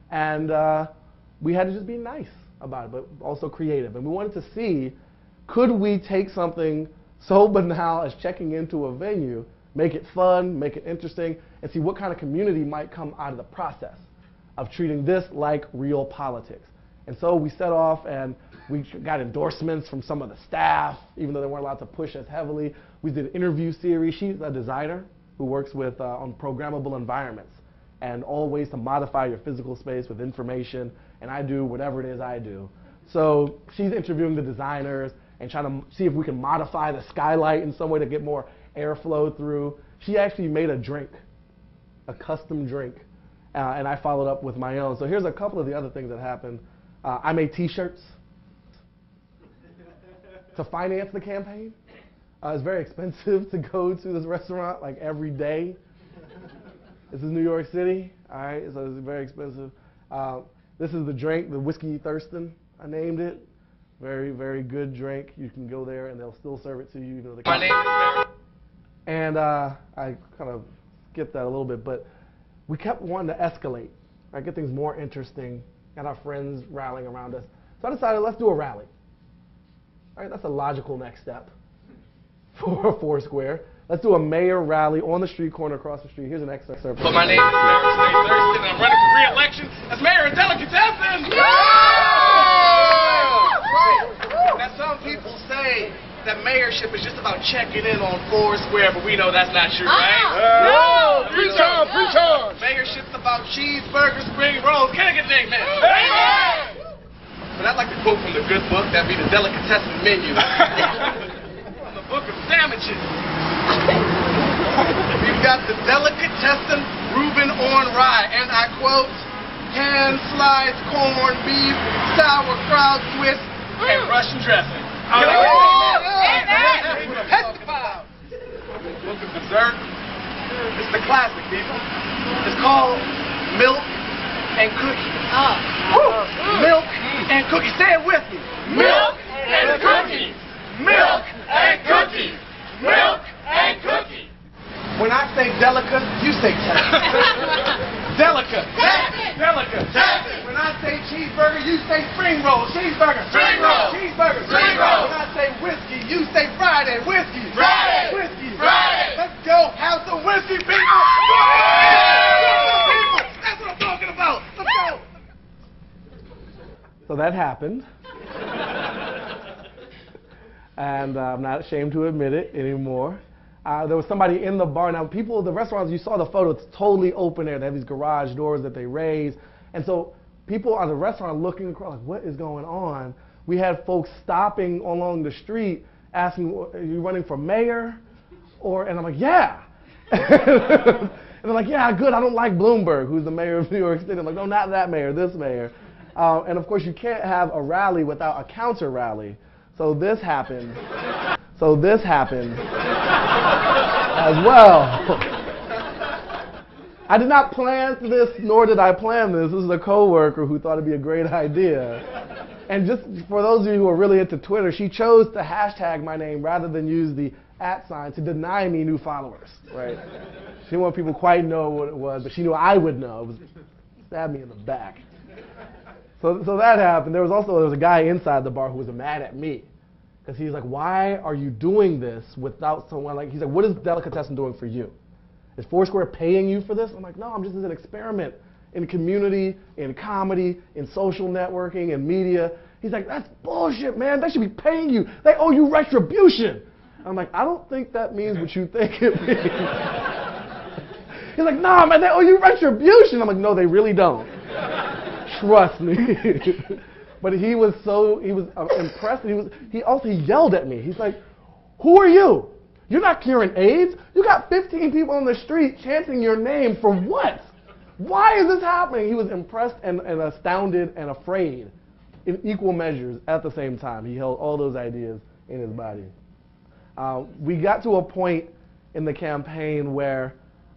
B: And we had to just be nice about it, but also creative. And we wanted to see, could we take something so banal as checking into a venue, make it fun, make it interesting, and see what kind of community might come out of the process of treating this like real politics. And so we set off and we got endorsements from some of the staff, even though they weren't allowed to push as heavily. We did an interview series. She's a designer who works with on programmable environments and all ways to modify your physical space with information, and I do whatever it is I do. So she's interviewing the designers and trying to see if we can modify the skylight in some way to get more airflow through. She actually made a drink, a custom drink, and I followed up with my own. So here's a couple of the other things that happened. I made T-shirts to finance the campaign. It's very expensive to go to this restaurant like every day. This is New York City, all right, so it's very expensive. This is the drink, the whiskey Thurston, I named it. Very, very good drink. You can go there and they'll still serve it to you. My name is And I kind of skipped that a little bit, but we kept wanting to escalate, right, get things more interesting, got our friends rallying around us. So I decided, let's do a rally. All right, that's a logical next step for Foursquare. Let's do a mayor rally on the street corner across the street. Here's an excerpt.
F: So my name is Baratunde Thurston, and I'm running for re-election as mayor of Delicatessen. Now some people say that mayorship is just about checking in on Foursquare, but we know that's not true, right?
G: No! Preach on, preach on!
F: Mayorship's about cheeseburgers, spring rolls. Can I get an amen?
G: Amen!
F: But I'd like to quote from the good book, that'd be the Delicatessen menu. From the book of sandwiches. We've got the Delicatessen Reuben on rye, and I quote, hand sliced corned beef, sauerkraut twist, and Russian dressing. Testify. Book of dessert. It's the classic, people. It's called Milk and Cookie. Milk and Cookie. Say it with me.
G: Milk and cookie! Milk and cookie! Milk and cookie!
F: When I say delica, you say delica. Delica. When I say cheeseburger, you say spring roll. Cheeseburger.
G: Spring roll.
F: Cheeseburger.
G: Spring roll.
F: When I say whiskey, you say Friday. Whiskey.
G: Friday.
F: Whiskey.
G: Friday.
F: Let's go have some whiskey, people. That's what I'm talking about. Let's go.
B: So that happened. And I'm not ashamed to admit it anymore. There was somebody in the bar. Now, people, the restaurants, you saw the photo, it's totally open air. They have these garage doors that they raise. And so people at the restaurant are looking across, like, what is going on? We had folks stopping along the street asking, are you running for mayor? And I'm like, yeah. And they're like, yeah, good. I don't like Bloomberg, who's the mayor of New York City. I'm like, no, not that mayor, this mayor. And of course, you can't have a rally without a counter rally. So this happened. As well. I did not plan this, nor did I plan this. This is a coworker who thought it'd be a great idea. And just for those of you who are really into Twitter, she chose to hashtag my name rather than use the @ to deny me new followers, right? She didn't want people quite know what it was, but she knew I would know. It was stabbed me in the back. So that happened. There was a guy inside the bar who was mad at me. Because he's like, why are you doing this without someone like, he's like, what is Delicatessen doing for you? Is Foursquare paying you for this? I'm like, no, I'm just as an experiment in community, in comedy, in social networking, in media. He's like, that's bullshit, man. They should be paying you. They owe you retribution. I'm like, I don't think that means what you think it means. He's like, nah, man, they owe you retribution. I'm like, no, they really don't. Trust me. But he was impressed. He also yelled at me. He's like, who are you? You're not curing AIDS. You got 15 people on the street chanting your name for what? Why is this happening? He was impressed and astounded and afraid in equal measures at the same time. He held all those ideas in his body. We got to a point in the campaign where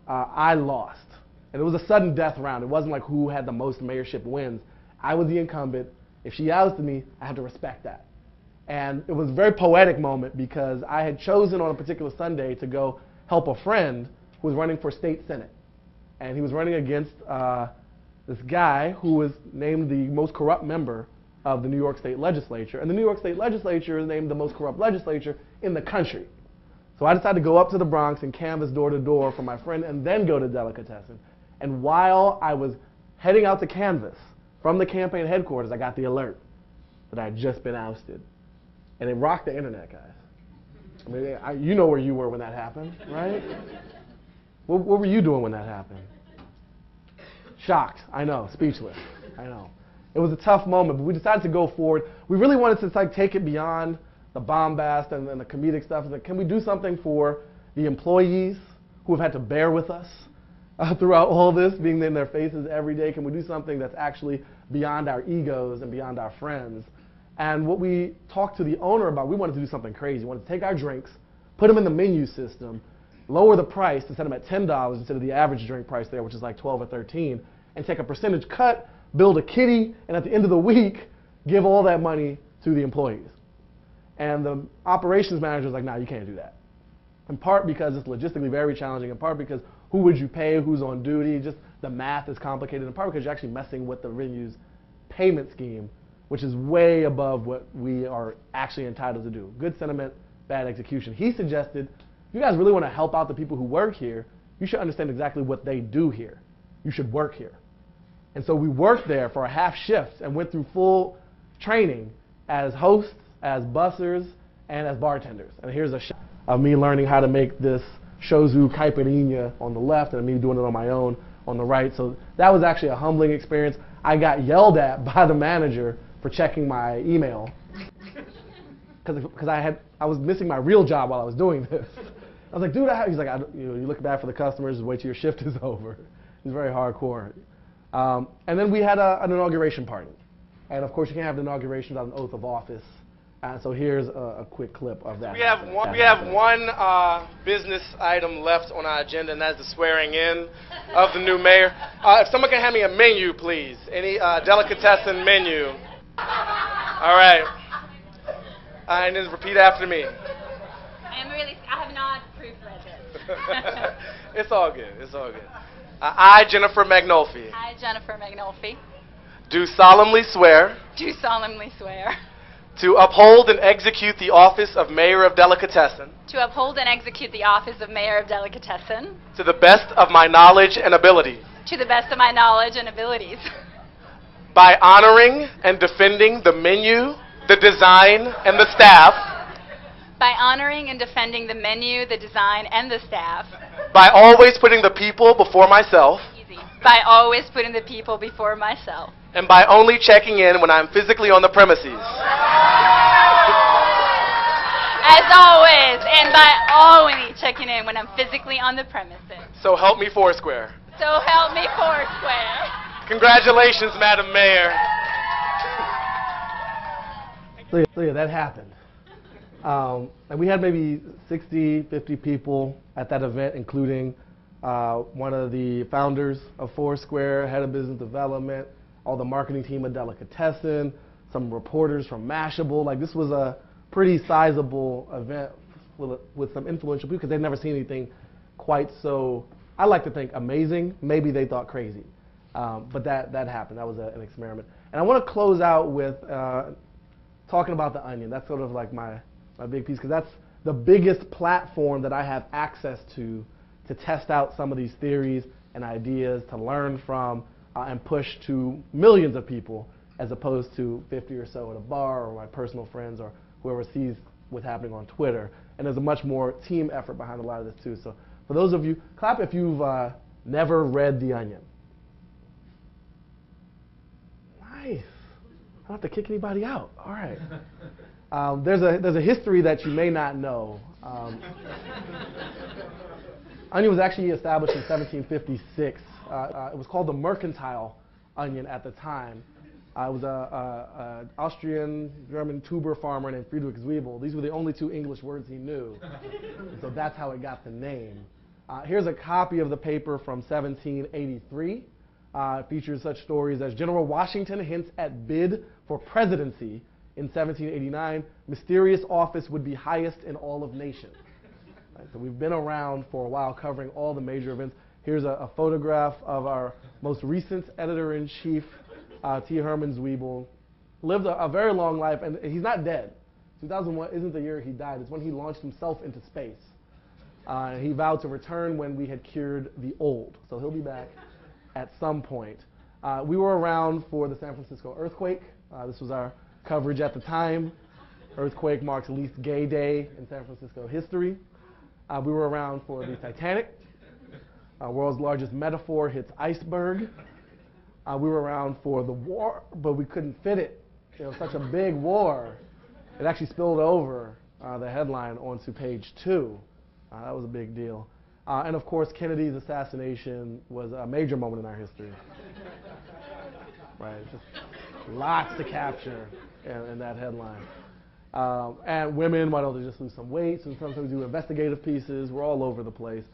B: I lost. And it was a sudden death round. It wasn't like who had the most mayorship wins. I was the incumbent. If she ousted me, I had to respect that. And it was a very poetic moment because I had chosen on a particular Sunday to go help a friend who was running for state senate. And he was running against this guy who was named the most corrupt member of the New York State Legislature. And the New York State Legislature is named the most corrupt legislature in the country. So I decided to go up to the Bronx and canvass door to door for my friend and then go to Delicatessen. And while I was heading out to canvass from the campaign headquarters, I got the alert that I had just been ousted. And it rocked the internet, guys. I mean, you know where you were when that happened, right? What were you doing when that happened? Shocked, I know, speechless, I know. It was a tough moment, but we decided to go forward. We really wanted to take it beyond the bombast and the comedic stuff. Like, can we do something for the employees who have had to bear with us throughout all this, being in their faces every day? Can we do something that's actually beyond our egos and beyond our friends? And what we talked to the owner about, we wanted to do something crazy. We wanted to take our drinks, put them in the menu system, lower the price to set them at $10 instead of the average drink price there, which is like 12 or 13, and take a percentage cut, build a kitty, and at the end of the week, give all that money to the employees. And the operations manager was like, nah, you can't do that. In part because it's logistically very challenging, in part because who would you pay, who's on duty, just the math is complicated, in part because you're actually messing with the venue's payment scheme, which is way above what we are actually entitled to do. Good sentiment, bad execution. He suggested, if you guys really want to help out the people who work here, you should understand exactly what they do here. You should work here. And so we worked there for a half shift and went through full training as hosts, as bussers, and as bartenders. And here's a shot of me learning how to make this shozu caipirinha on the left and me doing it on my own on the right. So that was actually a humbling experience. I got yelled at by the manager for checking my email because I was missing my real job while I was doing this. I was like, dude, he's like, you look bad for the customers, just wait till your shift is over. He's very hardcore. And then we had an inauguration party. And of course, you can't have an inauguration without an oath of office. So here's a quick clip of that.
F: We have one business item left on our agenda, and that's the swearing in of the new mayor. If someone can hand me a menu, please. Any delicatessen menu. All right. And then repeat after me.
D: I have not proofread it.
F: It's all good. It's all good. I, Jennifer Magnolfi.
D: I, Jennifer Magnolfi.
F: Do solemnly swear.
D: Do solemnly swear.
F: To uphold and execute the office of Mayor of Delicatessen.
D: To uphold and execute the office of Mayor of Delicatessen.
F: To the best of my knowledge and abilities.
D: To the best of my knowledge and abilities.
F: By honoring and defending the menu, the design, and the staff.
D: By honoring and defending the menu, the design, and the staff.
F: By always putting the people before myself.
D: Easy. By always putting the people before myself.
F: And by only checking in when I'm physically on the premises.
D: As always, and by only checking in when I'm physically on the premises.
F: So help me Foursquare.
D: So help me Foursquare.
F: Congratulations, Madam Mayor.
B: So yeah, that happened. And we had maybe 60, 50 people at that event, including one of the founders of Foursquare, head of business development, all the marketing team at Delicatessen, some reporters from Mashable. Like, this was a pretty sizable event with some influential people because they'd never seen anything quite so, I like to think, amazing. Maybe they thought crazy. But that happened. That was an experiment. And I want to close out with talking about the Onion. That's sort of like my big piece, because that's the biggest platform that I have access to test out some of these theories and ideas, to learn from and push to millions of people, as opposed to 50 or so at a bar or my personal friends or whoever sees what's happening on Twitter. And there's a much more team effort behind a lot of this too. So for those of you, clap if you've never read The Onion. Nice. I don't have to kick anybody out. All right. There's a history that you may not know. Onion was actually established in 1756. It was called the Mercantile Onion at the time. It was an Austrian-German tuber farmer named Friedrich Zwiebel. These were the only two English words he knew. And so that's how it got the name. Here's a copy of the paper from 1783. It features such stories as General Washington hints at bid for presidency in 1789. Mysterious office would be highest in all of nation. Right, so we've been around for a while covering all the major events. Here's a photograph of our most recent editor-in-chief, T. Herman Zwiebel. Lived a very long life, and he's not dead. 2001 isn't the year he died. It's when he launched himself into space. He vowed to return when we had cured the old. So he'll be back at some point. We were around for the San Francisco earthquake. This was our coverage at the time. Earthquake marks least gay day in San Francisco history. We were around for the Titanic. World's largest metaphor hits iceberg. We were around for the war, but we couldn't fit it. You know, such a big war. It actually spilled over the headline onto page 2. That was a big deal. And of course, Kennedy's assassination was a major moment in our history. Right, just lots to capture in that headline. And women, why don't they just lose some weight? So sometimes we do investigative pieces. We're all over the place.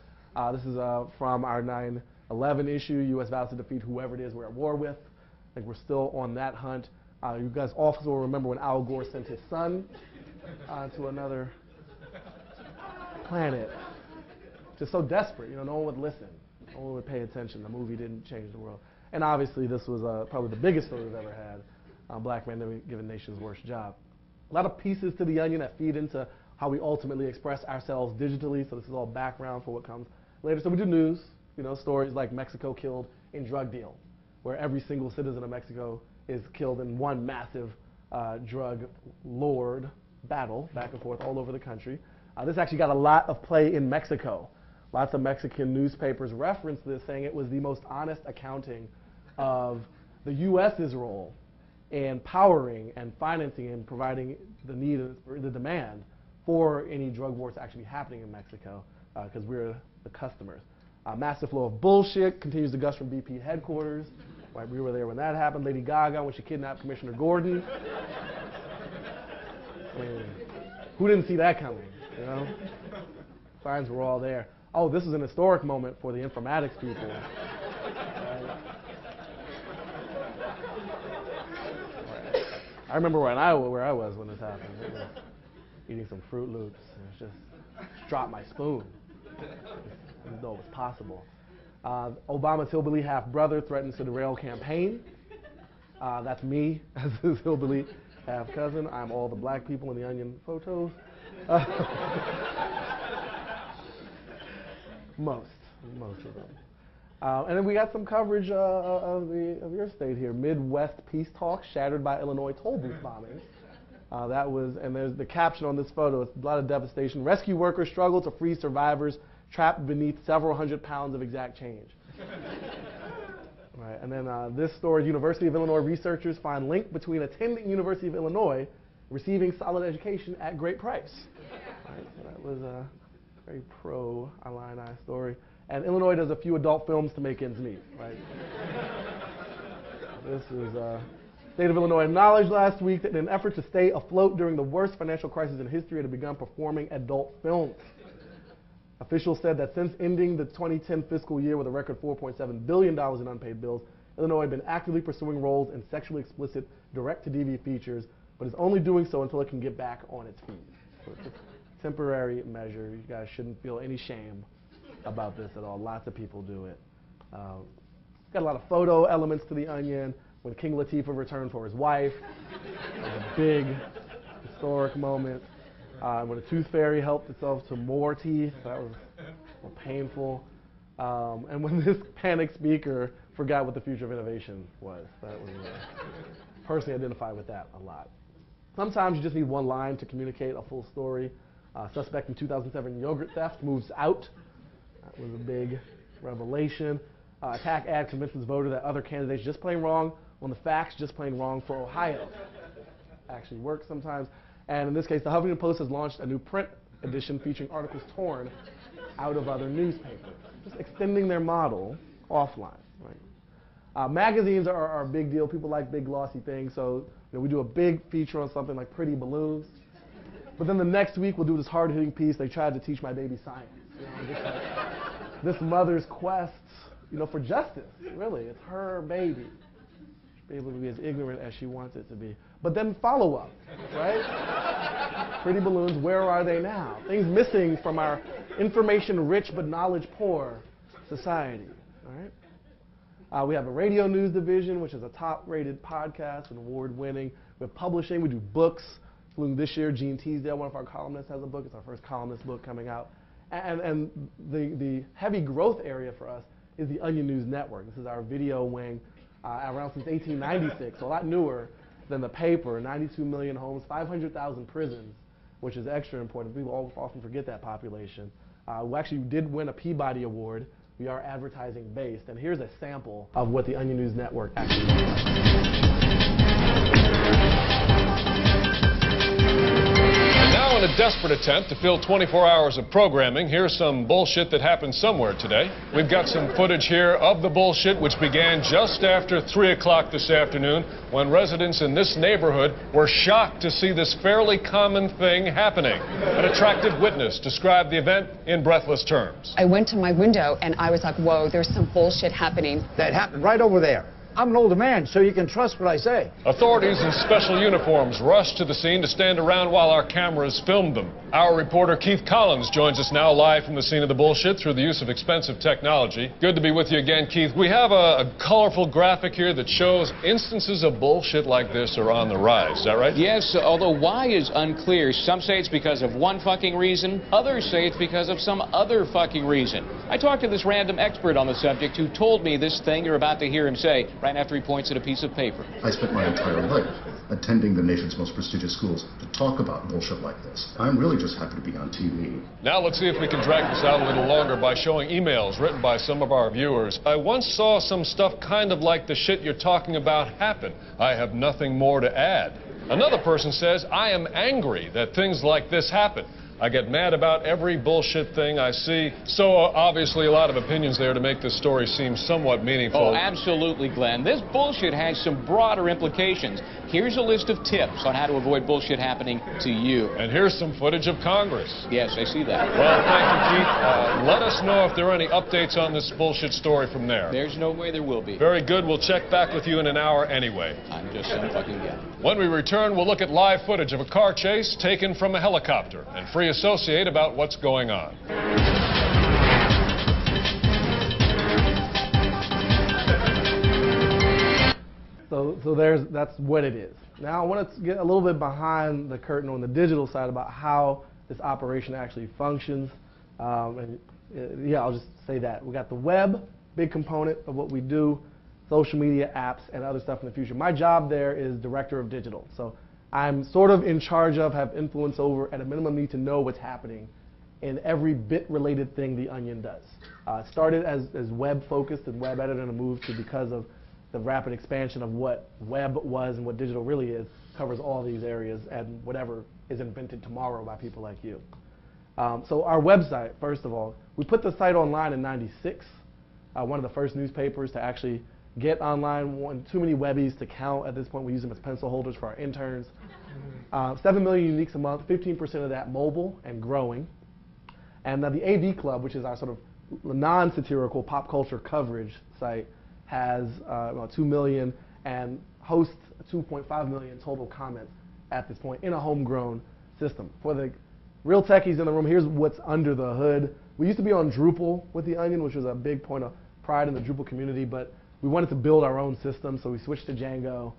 B: This is from our 9/11 issue. U.S. vows to defeat whoever it is we're at war with. I think we're still on that hunt. You guys also will remember when Al Gore sent his son to another planet. Just so desperate, you know, no one would listen. No one would pay attention. The movie didn't change the world. And obviously, this was probably the biggest story we've ever had. Black men giving nation's worst job. A lot of pieces to the Onion that feed into how we ultimately express ourselves digitally. So this is all background for what comes later. So we do news, you know, stories like Mexico killed in drug deal, where every single citizen of Mexico is killed in one massive drug lord battle back and forth all over the country. This actually got a lot of play in Mexico. Lots of Mexican newspapers referenced this, saying it was the most honest accounting of the U.S.'s role in powering and financing and providing the need, the demand for any drug wars actually happening in Mexico, because we're the customers. Massive flow of bullshit continues to gush from BP headquarters. Right, we were there when that happened. Lady Gaga when she kidnapped Commissioner Gordon. I mean, who didn't see that coming? You know, signs were all there. Oh, this is an historic moment for the informatics people. I remember where I was when this happened. I was eating some Fruit Loops. It was just dropped my spoon. I didn't know it was possible. Obama's hillbilly half-brother threatens to derail campaign. That's me as his hillbilly half-cousin. I'm all the black people in the Onion photos. Most of them. And then we got some coverage of your state here. Midwest peace talks shattered by Illinois toll booth bombings. That was, and there's the caption on this photo. It's a lot of devastation. Rescue workers struggle to free survivors trapped beneath several hundred pounds of exact change. Right, and then this story: University of Illinois researchers find link between attending University of Illinois, receiving solid education at great price. Right, so that was a very pro-Illini story. And Illinois does a few adult films to make ends meet, right? This is State of Illinois acknowledged last week that in an effort to stay afloat during the worst financial crisis in history, it had begun performing adult films. Officials said that since ending the 2010 fiscal year with a record $4.7 billion in unpaid bills, Illinois had been actively pursuing roles in sexually explicit direct-to-DVD features, but is only doing so until it can get back on its feet. So it's a temporary measure. You guys shouldn't feel any shame about this at all. Lots of people do it. got a lot of photo elements to The Onion. When King Latifah returned for his wife, that was a big historic moment. When the Tooth Fairy helped itself to more teeth, that was painful. And when this panic speaker forgot what the future of innovation was, that was personally identify with that a lot. Sometimes you just need one line to communicate a full story. Suspect in 2007 yogurt theft moves out. That was a big revelation. Attack ad convinces voter that other candidates just plain wrong on the facts, just plain wrong for Ohio. Actually works sometimes. And in this case, the Huffington Post has launched a new print edition featuring articles torn out of other newspapers, just extending their model offline. Right? Magazines are a big deal. People like big glossy things, so we do a big feature on something like Pretty Balloons. But then the next week we'll do this hard-hitting piece. They tried to teach my baby science. This mother's quest, for justice. Really, it's her baby. She'll be able to be as ignorant as she wants it to be. But then follow-up, right? Pretty Balloons, where are they now? Things missing from our information-rich but knowledge-poor society. All right? We have a radio news division, which is a top-rated podcast and award-winning. We have publishing. We do books. This year, Gene Teasdale, one of our columnists, has a book. It's our first columnist book coming out. And the heavy growth area for us is the Onion News Network. This is our video wing, around since 1896, so a lot newer than the paper. 92 million homes, 500,000 prisons, which is extra important. People often forget that population. We actually did win a Peabody Award. We are advertising based, and here's a sample of what the Onion News Network actually looks
H: And now, in a desperate attempt to fill 24 hours of programming, here's some bullshit that happened somewhere today. We've got some footage here of the bullshit, which began just after 3 o'clock this afternoon, when residents in this neighborhood were shocked to see this fairly common thing happening. An attractive witness described the event in breathless terms.
I: I went to my window and I was like, whoa, there's some bullshit happening.
J: That happened right over there. I'm an older man, so you can trust what I say.
H: Authorities in special uniforms rushed to the scene to stand around while our cameras filmed them. Our reporter Keith Collins joins us now live from the scene of the bullshit through the use of expensive technology. Good to be with you again, Keith. We have a colorful graphic here that shows instances of bullshit like this are on the rise. Is that right?
K: Yes, although why is unclear. Some say it's because of one fucking reason. Others say it's because of some other fucking reason. I talked to this random expert on the subject who told me this thing you're about to hear him say right after he points at a piece of paper.
L: I spent my entire life attending the nation's most prestigious schools to talk about bullshit like this. I'm really just happy to be on TV.
H: Now let's see if we can drag this out a little longer by showing emails written by some of our viewers. I once saw some stuff kind of like the shit you're talking about happen. I have nothing more to add. Another person says, I am angry that things like this happen. I get mad about every bullshit thing I see. So obviously a lot of opinions there to make this story seem somewhat meaningful.
K: Oh, absolutely, Glenn. This bullshit has some broader implications. Here's a list of tips on how to avoid bullshit happening to you.
H: And here's some footage of Congress.
K: Yes, I see that.
H: Well, thank you, Keith. Let us know if there are any updates on this bullshit story from there.
K: There's no way there will be.
H: Very good. We'll check back with you in an hour anyway.
K: I'm just some fucking guy.
H: When we return, we'll look at live footage of a car chase taken from a helicopter and free associate about what's going on.
B: So that's what it is. Now I want to get a little bit behind the curtain on the digital side about how this operation actually functions. Yeah, I'll just say that. We got the web, big component of what we do, social media, apps, and other stuff in the future. My job there is director of digital. So I'm sort of in charge of, have influence over, at a minimum need to know what's happening in every bit-related thing the Onion does. It started as web-focused and web editor, and moved to, because of the rapid expansion of what web was and what digital really is, covers all these areas and whatever is invented tomorrow by people like you. So our website, first of all, we put the site online in '96. One of the first newspapers to actually get online. Too many webbies to count at this point. We use them as pencil holders for our interns. 7 million uniques a month, 15% of that mobile and growing. And the AV Club, which is our sort of non-satirical pop culture coverage site, has about 2 million and hosts 2.5 million total comments at this point in a homegrown system. For the real techies in the room, here's what's under the hood. We used to be on Drupal with the Onion, which was a big point of pride in the Drupal community, but we wanted to build our own system, so we switched to Django.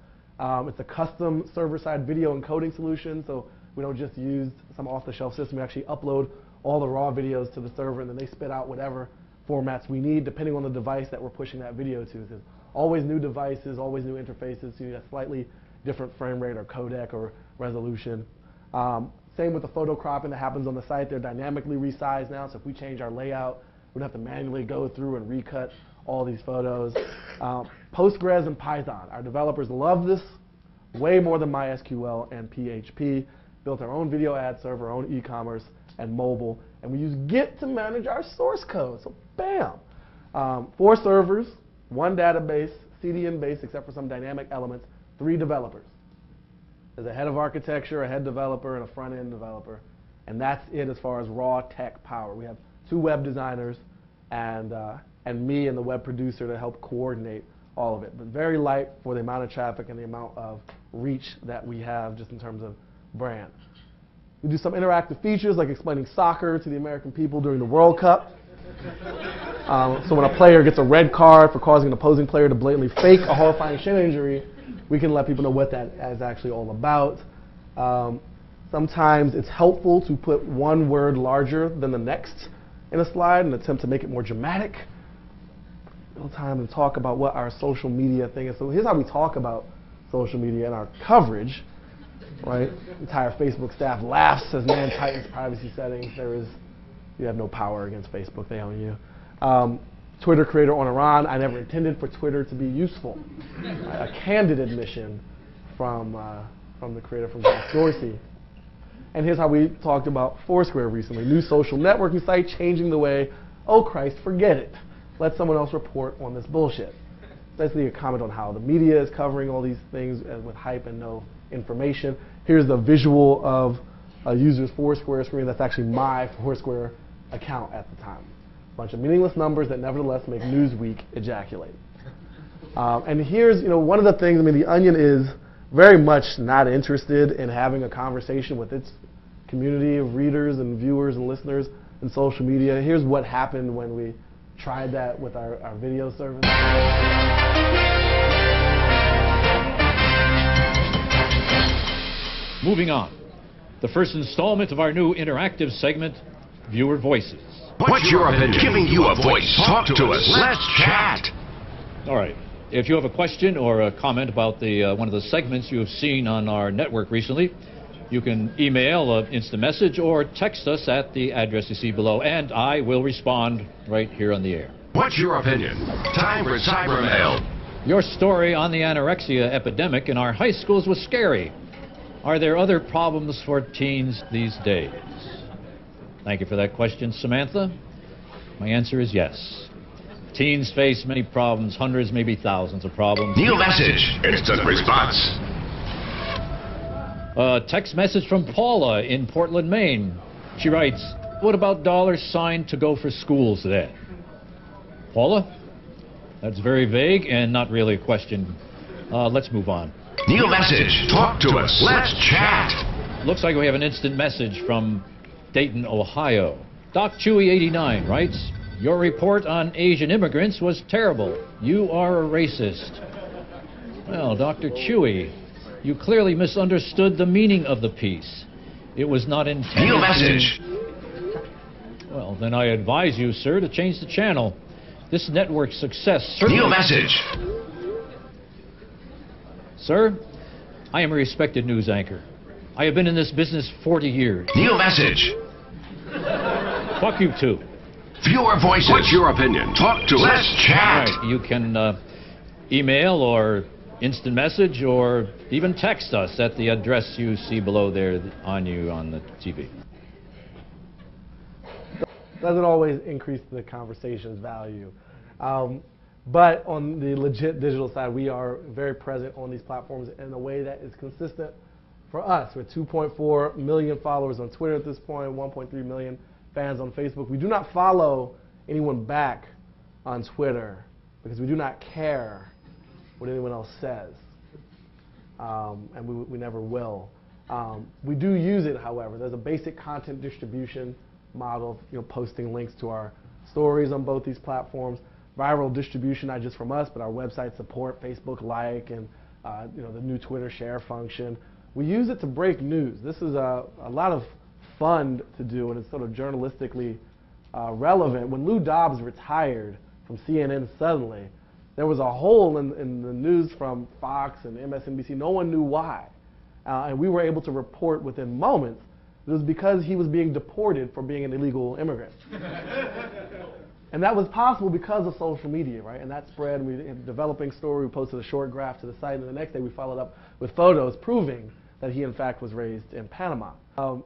B: It's a custom server-side video encoding solution, so we don't just use some off-the-shelf system. We actually upload all the raw videos to the server, and then they spit out whatever formats we need, depending on the device that we're pushing that video to. There's always new devices, always new interfaces, so you have slightly different frame rate or codec or resolution. Same with the photo cropping that happens on the site. They're dynamically resized now, so if we change our layout, we don't have to manually go through and recut all these photos. Postgres and Python. Our developers love this way more than MySQL and PHP. Built our own video ad server, our own e-commerce, and mobile. And we use Git to manage our source code. So bam! 4 servers, 1 database, CDN base, except for some dynamic elements, 3 developers. There's a head of architecture, a head developer, and a front-end developer. And that's it as far as raw tech power. We have 2 web designers and me and the web producer to help coordinate all of it. But very light for the amount of traffic and the amount of reach that we have just in terms of brand. We do some interactive features like explaining soccer to the American people during the World Cup. So when a player gets a red card for causing an opposing player to blatantly fake a horrifying shin injury, we can let people know what that is actually all about. Sometimes it's helpful to put one word larger than the next in a slide and attempt to make it more dramatic. A little time to talk about what our social media thing is. So here's how we talk about social media and our coverage. Right? The entire Facebook staff laughs as man tightens privacy settings. You have no power against Facebook. They own you. Twitter creator on Iran. I never intended for Twitter to be useful. A candid admission from the creator from Jack Dorsey. And here's how we talked about Foursquare recently. New social networking site changing the way, oh Christ, forget it. Let someone else report on this bullshit. Basically a comment on how the media is covering all these things with hype and no information. Here's the visual of a user's Foursquare screen. That's actually my Foursquare account at the time. A bunch of meaningless numbers that nevertheless make Newsweek ejaculate. And here's, one of the things, The Onion is very much not interested in having a conversation with its community of readers and viewers and listeners in social media. Here's what happened when we tried that with our video service.
E: Moving on. The first installment of our new interactive segment, Viewer Voices.
G: What's your opinion? Giving you a voice. Talk to us. Let's chat.
E: All right. If you have a question or a comment about one of the segments you have seen on our network recently, you can email, instant message, or text us at the address you see below, and I will respond right here on the air.
G: What's your opinion? Time for Cyber Mail.
E: Your story on the anorexia epidemic in our high schools was scary. Are there other problems for teens these days? Thank you for that question, Samantha. My answer is yes. Teens face many problems, hundreds, maybe thousands of problems.
G: New message. Instant response.
E: A text message from Paula in Portland, Maine. She writes, what about $sign to go for schools then? Paula, that's very vague and not really a question. Let's move on.
G: New message. Talk to us. Let's chat.
E: Looks like we have an instant message from Dayton, Ohio. Doc Chewy 89 writes, your report on Asian immigrants was terrible. You are a racist. Well, Dr. Chewy, you clearly misunderstood the meaning of the piece. It was not intended.
G: New message.
E: Well, then I advise you, sir, to change the channel. This network's success certainly...
G: New message.
E: Sir, I am a respected news anchor. I have been in this business 40 years.
G: New message.
E: Fuck you too.
G: Viewer voices. What's your opinion? Talk to us. Let's chat.
E: All right, you can email or instant message or even text us at the address you see below there on the TV.
B: Doesn't always increase the conversation's value. But on the legit digital side, we are very present on these platforms in a way that is consistent for us. We're 2.4 million followers on Twitter at this point, 1.3 million fans on Facebook. We do not follow anyone back on Twitter because we do not care what anyone else says. And we never will. We do use it, however. There's a basic content distribution model of posting links to our stories on both these platforms. viral distribution, not just from us, but our website support, Facebook like, and the new Twitter share function. We use it to break news. This is a lot of fun to do, and it's sort of journalistically relevant. When Lou Dobbs retired from CNN suddenly, there was a hole in the news from Fox and MSNBC. No one knew why. And we were able to report within moments it was because he was being deported for being an illegal immigrant. And that was possible because of social media, right? And that spread. We in developing story, we posted a short graph to the site, and the next day we followed up with photos proving that he in fact was raised in Panama. So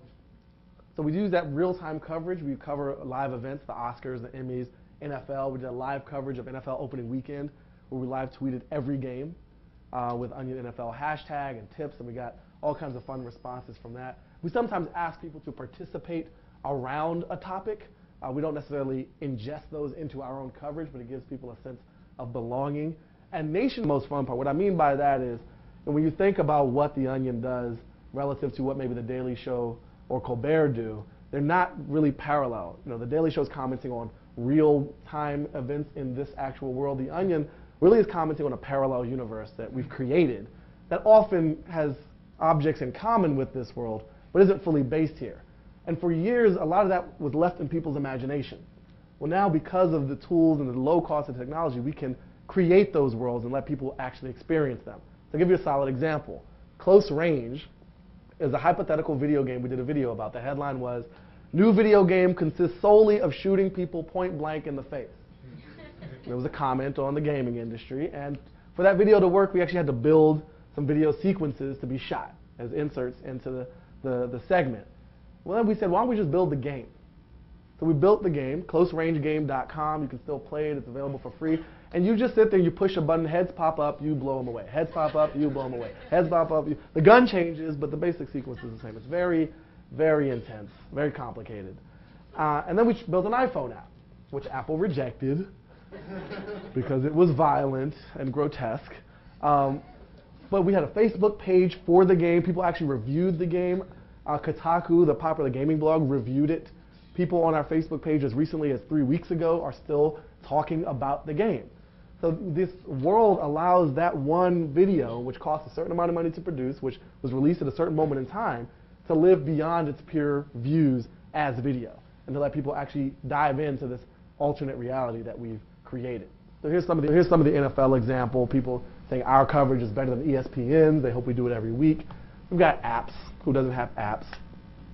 B: we use that real-time coverage. We cover live events, the Oscars, the Emmys, NFL. We did a live coverage of NFL opening weekend where we live tweeted every game with Onion NFL hashtag and tips, and we got all kinds of fun responses from that. We sometimes ask people to participate around a topic. We don't necessarily ingest those into our own coverage, but it gives people a sense of belonging. And Nation, the most fun part. What I mean by that is, and when you think about what The Onion does relative to what maybe The Daily Show or Colbert do, they're not really parallel. The Daily Show is commenting on real-time events in this actual world. The Onion really is commenting on a parallel universe that we've created that often has objects in common with this world, but isn't fully based here. And for years, a lot of that was left in people's imagination. Well, now because of the tools and the low cost of technology, we can create those worlds and let people actually experience them. To give you a solid example, Close Range is a hypothetical video game we did a video about. The headline was, "New video game consists solely of shooting people point blank in the face." There was a comment on the gaming industry, and for that video to work, we actually had to build some video sequences to be shot as inserts into the segment. Well, then we said, why don't we just build the game? So we built the game, closerangegame.com. You can still play it. It's available for free. And you just sit there, you push a button, heads pop up, you blow them away. Heads pop up, you blow them away. Heads pop up, the gun changes, but the basic sequence is the same. It's very, very intense, very complicated. And then we built an iPhone app, which Apple rejected because it was violent and grotesque. But we had a Facebook page for the game. People actually reviewed the game. Kotaku, the popular gaming blog, reviewed it. People on our Facebook page as recently as 3 weeks ago are still talking about the game. So this world allows that one video, which costs a certain amount of money to produce, which was released at a certain moment in time, to live beyond its pure views as video, and to let people actually dive into this alternate reality that we've created. So here's some of the NFL example. People saying our coverage is better than ESPN's. They hope we do it every week. We've got apps. Who doesn't have apps?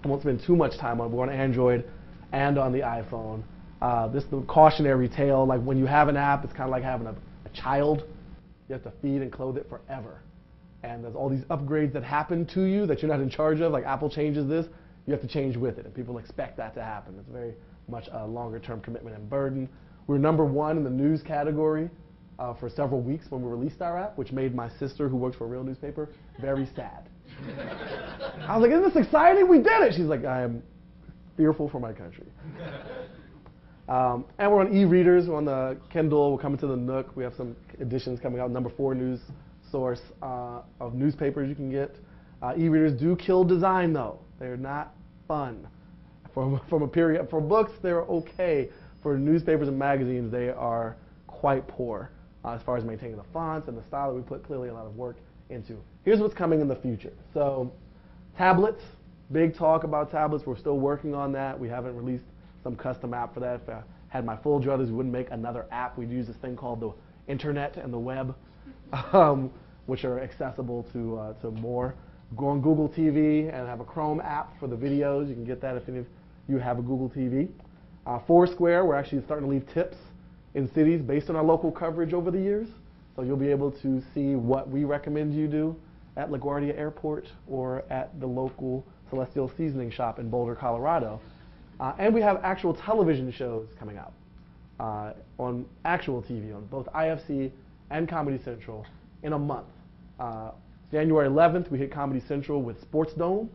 B: I won't spend too much time on it. We're on Android and on the iPhone. This is the cautionary tale. Like when you have an app, it's kind of like having a child. You have to feed and clothe it forever. And there's all these upgrades that happen to you that you're not in charge of. Like Apple changes this, you have to change with it. And people expect that to happen. It's very much a longer-term commitment and burden. We're #1 in the news category for several weeks when we released our app, which made my sister, who works for a real newspaper, very sad. I was like, isn't this exciting? We did it. She's like, I am fearful for my country. And we're on e-readers. We're on the Kindle. We're coming to the Nook. We have some editions coming out. #4 news source of newspapers you can get. E-readers do kill design, though. They're not fun. From a period, for books, they're okay. For newspapers and magazines, they are quite poor as far as maintaining the fonts and the style that we put clearly a lot of work into. Here's what's coming in the future. So tablets, big talk about tablets. We're still working on that. We haven't released some custom app for that. If I had my full druthers, we wouldn't make another app. We'd use this thing called the internet and the web, which are accessible to more. Go on Google TV and have a Chrome app for the videos. You can get that if any of you have a Google TV. Foursquare, we're actually starting to leave tips in cities based on our local coverage over the years. So you'll be able to see what we recommend you do at LaGuardia Airport or at the local Celestial Seasoning Shop in Boulder, Colorado. And we have actual television shows coming out on actual TV on both IFC and Comedy Central in a month. January 11th, we hit Comedy Central with Sports Dome,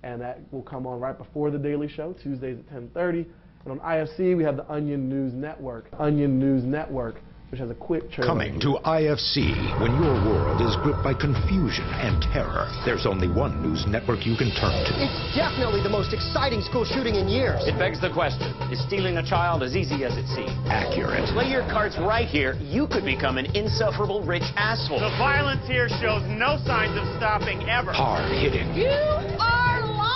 B: and that will come on right before The Daily Show, Tuesdays at 10:30. And on IFC, we have the Onion News Network. Onion News Network which has a quick trailer.
M: Coming to IFC, when your world is gripped by confusion and terror, there's only one news network you can turn to.
N: It's definitely the most exciting school shooting in years.
O: It begs the question, is stealing a child as easy as it seems?
M: Accurate.
O: Lay your cards right here, you could become an insufferable rich asshole.
G: The violence here shows no signs of stopping ever.
M: Hard-hitting.
G: You are lying!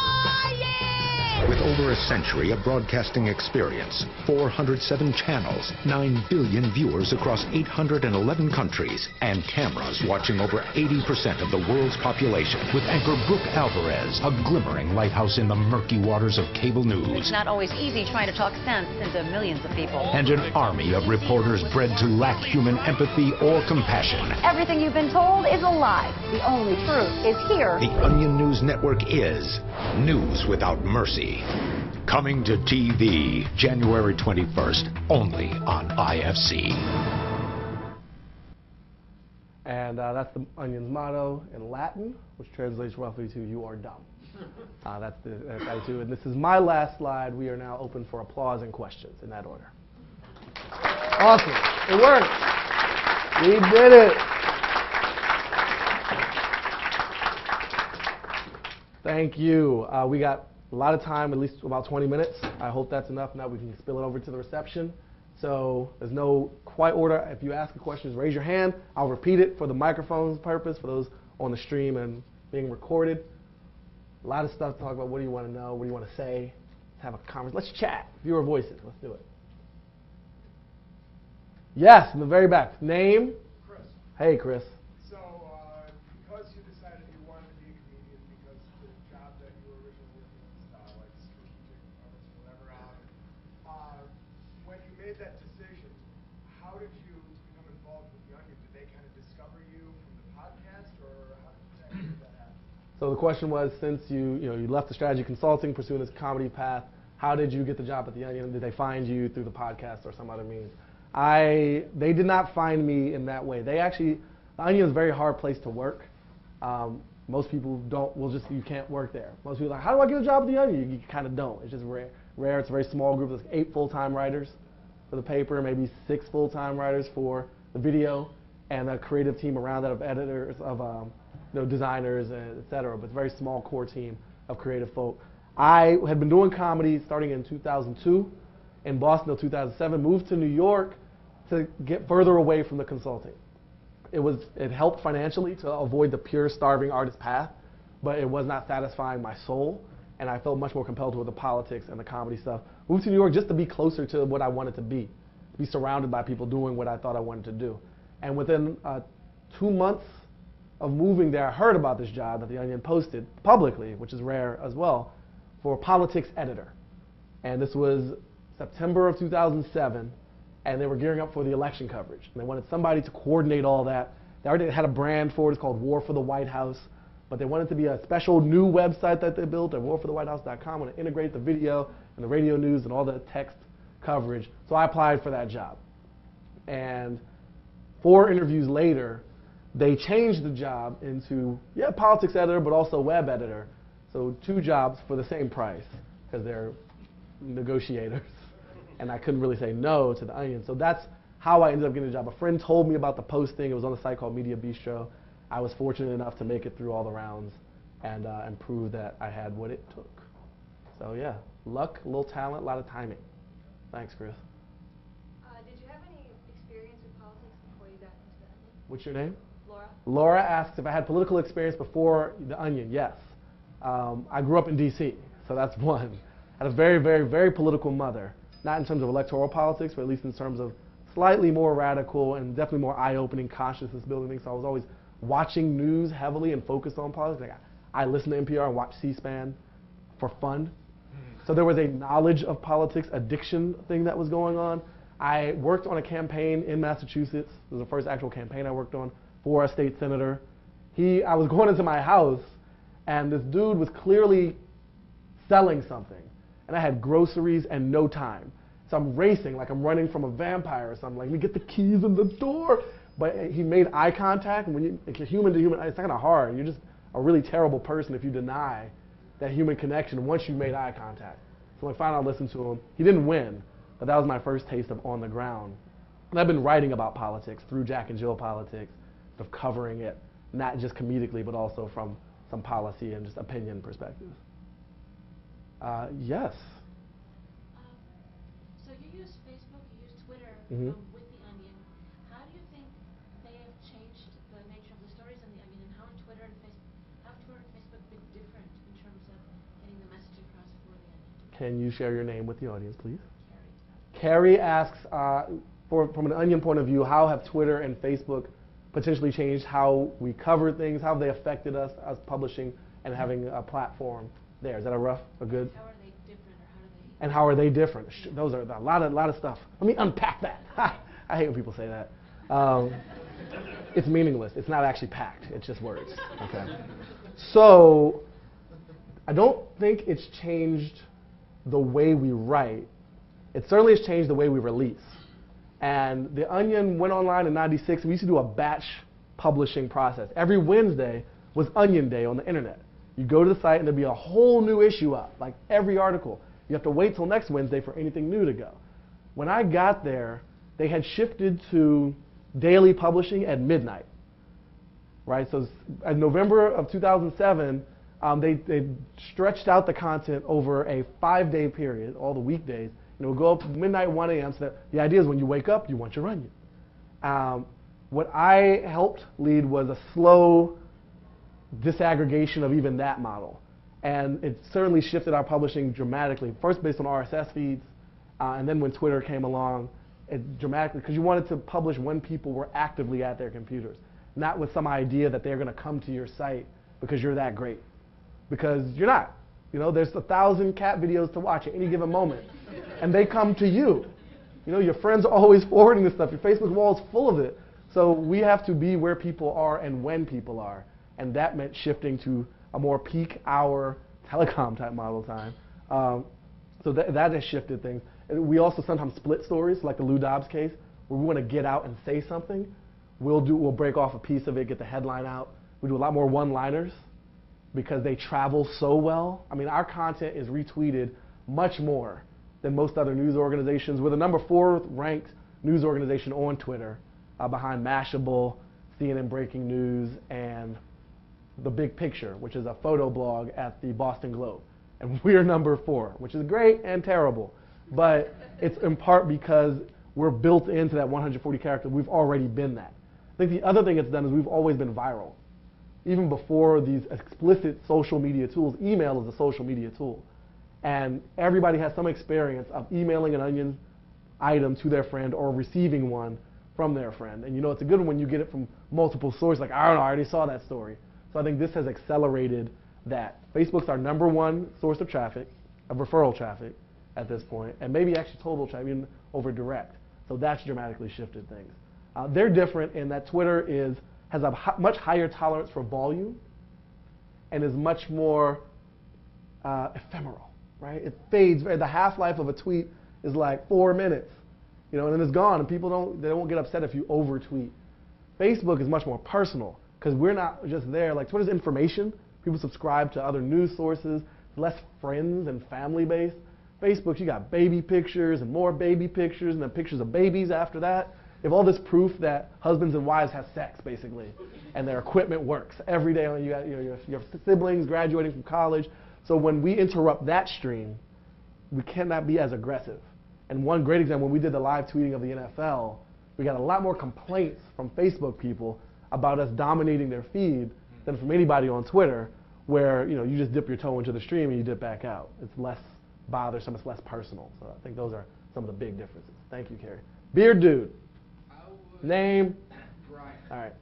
M: With over a century of broadcasting experience, 407 channels, 9 billion viewers across 811 countries, and cameras watching over 80% of the world's population, with anchor Brooke Alvarez, a glimmering lighthouse in the murky waters of cable news.
P: It's not always easy trying to talk sense into millions of people.
M: And an army of reporters bred to lack human empathy or compassion.
P: Everything you've been told is a lie. The only truth is here.
M: The Onion News Network is news without mercy. Coming to TV, January 21st, only on IFC.
B: And that's the Onion's motto in Latin, which translates roughly to "You are dumb." That's attitude. And this is my last slide. We are now open for applause and questions in that order. Awesome. It worked. We did it. Thank you. We got a lot of time, at least about 20 minutes. I hope that's enough. Now we can spill it over to the reception. So there's no quite order. If you ask a question, raise your hand. I'll repeat it for the microphone's purpose, for those on the stream and being recorded. A lot of stuff to talk about. What do you want to know? What do you want to say? Let's have a conversation. Let's chat. Viewer voices. Let's do it. Yes, in the very back. Name?
Q: Chris.
B: Hey, Chris.
Q: So, because you decided you wanted to be a comedian because the job that you were originally working was like strategic whatever, when you made that decision, how did you become involved with The Onion? Did they kind of discover you from the podcast, or how did that happen?
B: So the question was, since you left the strategy consulting, pursuing this comedy path, how did you get the job at The Onion? Did they find you through the podcast or some other means? They did not find me in that way. The Onion is a very hard place to work. Most people you can't work there. Most people are like, how do I get a job at The Onion? You kind of don't. It's just rare. It's a very small group. There's 8 full-time writers for the paper, maybe 6 full-time writers for the video, and a creative team around that of editors, of designers, et cetera. But it's a very small core team of creative folk. I had been doing comedy starting in 2002 in Boston until 2007, moved to New York to get further away from the consulting. It helped financially to avoid the pure starving artist path, but it was not satisfying my soul, and I felt much more compelled with the politics and the comedy stuff. Moved to New York just to be closer to what I wanted to be surrounded by people doing what I thought I wanted to do. And within 2 months of moving there, I heard about this job that The Onion posted publicly, which is rare as well, for a politics editor. And this was September of 2007, and they were gearing up for the election coverage. And they wanted somebody to coordinate all that. They already had a brand for it. It's called War for the White House. But they wanted to be a special new website that they built at warforthewhitehouse.com, and integrate the video and the radio news and all the text coverage. So I applied for that job. And 4 interviews later, they changed the job into, politics editor, but also web editor. So 2 jobs for the same price, because they're negotiators. And I couldn't really say no to The Onion. So that's how I ended up getting the job. A friend told me about the posting. It was on a site called Media Bistro. I was fortunate enough to make it through all the rounds and prove that I had what it took. So yeah, luck, a little talent, a lot of timing. Thanks, Chris.
R: Did you have any experience with politics before you got into The Onion?
B: What's your name?
R: Laura.
B: Laura asks if I had political experience before The Onion. Yes. I grew up in D.C., so that's one. I had a very, very, very political mother. Not in terms of electoral politics, but at least in terms of slightly more radical and definitely more eye-opening, consciousness-building things. So I was always watching news heavily and focused on politics. Like I listened to NPR and watched C-SPAN for fun. So there was a knowledge of politics addiction thing that was going on. I worked on a campaign in Massachusetts. It was the first actual campaign I worked on for a state senator. I was going into my house, and this dude was clearly selling something. And I had groceries and no time. So I'm racing like I'm running from a vampire or something. Like, let me get the keys in the door. But he made eye contact, and when it's human to human, it's kind of hard. You're just a really terrible person if you deny that human connection once you've made eye contact. So I finally listened to him. He didn't win, but that was my first taste of on the ground And I've been writing about politics through Jack and Jill Politics, of covering it, not just comedically, but also from some policy and just opinion perspectives. Yes.
S: So you use Facebook, you use Twitter
B: Mm-hmm.
S: with The Onion. How do you think they have changed the nature of the stories on The Onion, and how have Twitter and Facebook been different in terms of getting the message across for The Onion?
B: Can you share your name with the audience, please? Carrie asks, from an Onion point of view, how have Twitter and Facebook potentially changed how we cover things? How have they affected us as publishing and having a platform there? Is that a good?
S: How are they different, or how do they?
B: And how are they different? Those are a lot of stuff. Let me unpack that. I hate when people say that. It's meaningless. It's not actually packed. It's just words. Okay. So I don't think it's changed the way we write. It certainly has changed the way we release. And The Onion went online in '96. We used to do a batch publishing process. Every Wednesday was Onion Day on the internet. You go to the site and there'd be a whole new issue up, like every article. You have to wait till next Wednesday for anything new to go. When I got there, they had shifted to daily publishing at midnight. Right? So in November of 2007, they stretched out the content over a 5-day period, all the weekdays. And it would go up midnight, 1 a.m. So that the idea is when you wake up, you want your Onion. What I helped lead was a slow disaggregation of even that model. And it certainly shifted our publishing dramatically, first based on RSS feeds, and then when Twitter came along, it dramatically, because you wanted to publish when people were actively at their computers, not with some idea that they're going to come to your site because you're that great. Because you're not. You know, there's 1,000 cat videos to watch at any given moment, and they come to you. You know, your friends are always forwarding this stuff. Your Facebook wall is full of it. So we have to be where people are and when people are. And that meant shifting to a more peak hour telecom type model time. So that has shifted things. And we also sometimes split stories, like the Lou Dobbs case, where we want to get out and say something. We'll break off a piece of it, get the headline out. We do a lot more one-liners because they travel so well. I mean, our content is retweeted much more than most other news organizations. We're the number 4 ranked news organization on Twitter, behind Mashable, CNN Breaking News, and The Big Picture, which is a photo blog at the Boston Globe. And we're number 4, which is great and terrible. But it's in part because we're built into that 140 character. We've already been that. I think the other thing it's done is we've always been viral. Even before these explicit social media tools, email is a social media tool. And everybody has some experience of emailing an Onion item to their friend or receiving one from their friend. And you know it's a good one when you get it from multiple sources, like, I don't know, I already saw that story. So I think this has accelerated that. Facebook's our number 1 source of traffic, of referral traffic at this point, and maybe actually total traffic, even over direct. So that's dramatically shifted things. They're different in that Twitter has a much higher tolerance for volume and is much more ephemeral, right? It fades. The half-life of a tweet is like 4 minutes, you know, and then it's gone, and people won't get upset if you over-tweet. Facebook is much more personal because we're not just there. Like, Twitter's information. People subscribe to other news sources, less friends and family-based. Facebook, you got baby pictures and more baby pictures and then pictures of babies after that. You have all this proof that husbands and wives have sex, basically, and their equipment works. Every day you got your siblings graduating from college. So when we interrupt that stream, we cannot be as aggressive. And one great example, when we did the live tweeting of the NFL, we got a lot more complaints from Facebook people about us dominating their feed than from anybody on Twitter, where you just dip your toe into the stream and you dip back out. It's less bothersome, it's less personal. So I think those are some of the big differences. Thank you, Carrie. Beard Dude. Name.
T: Brian.
B: All right.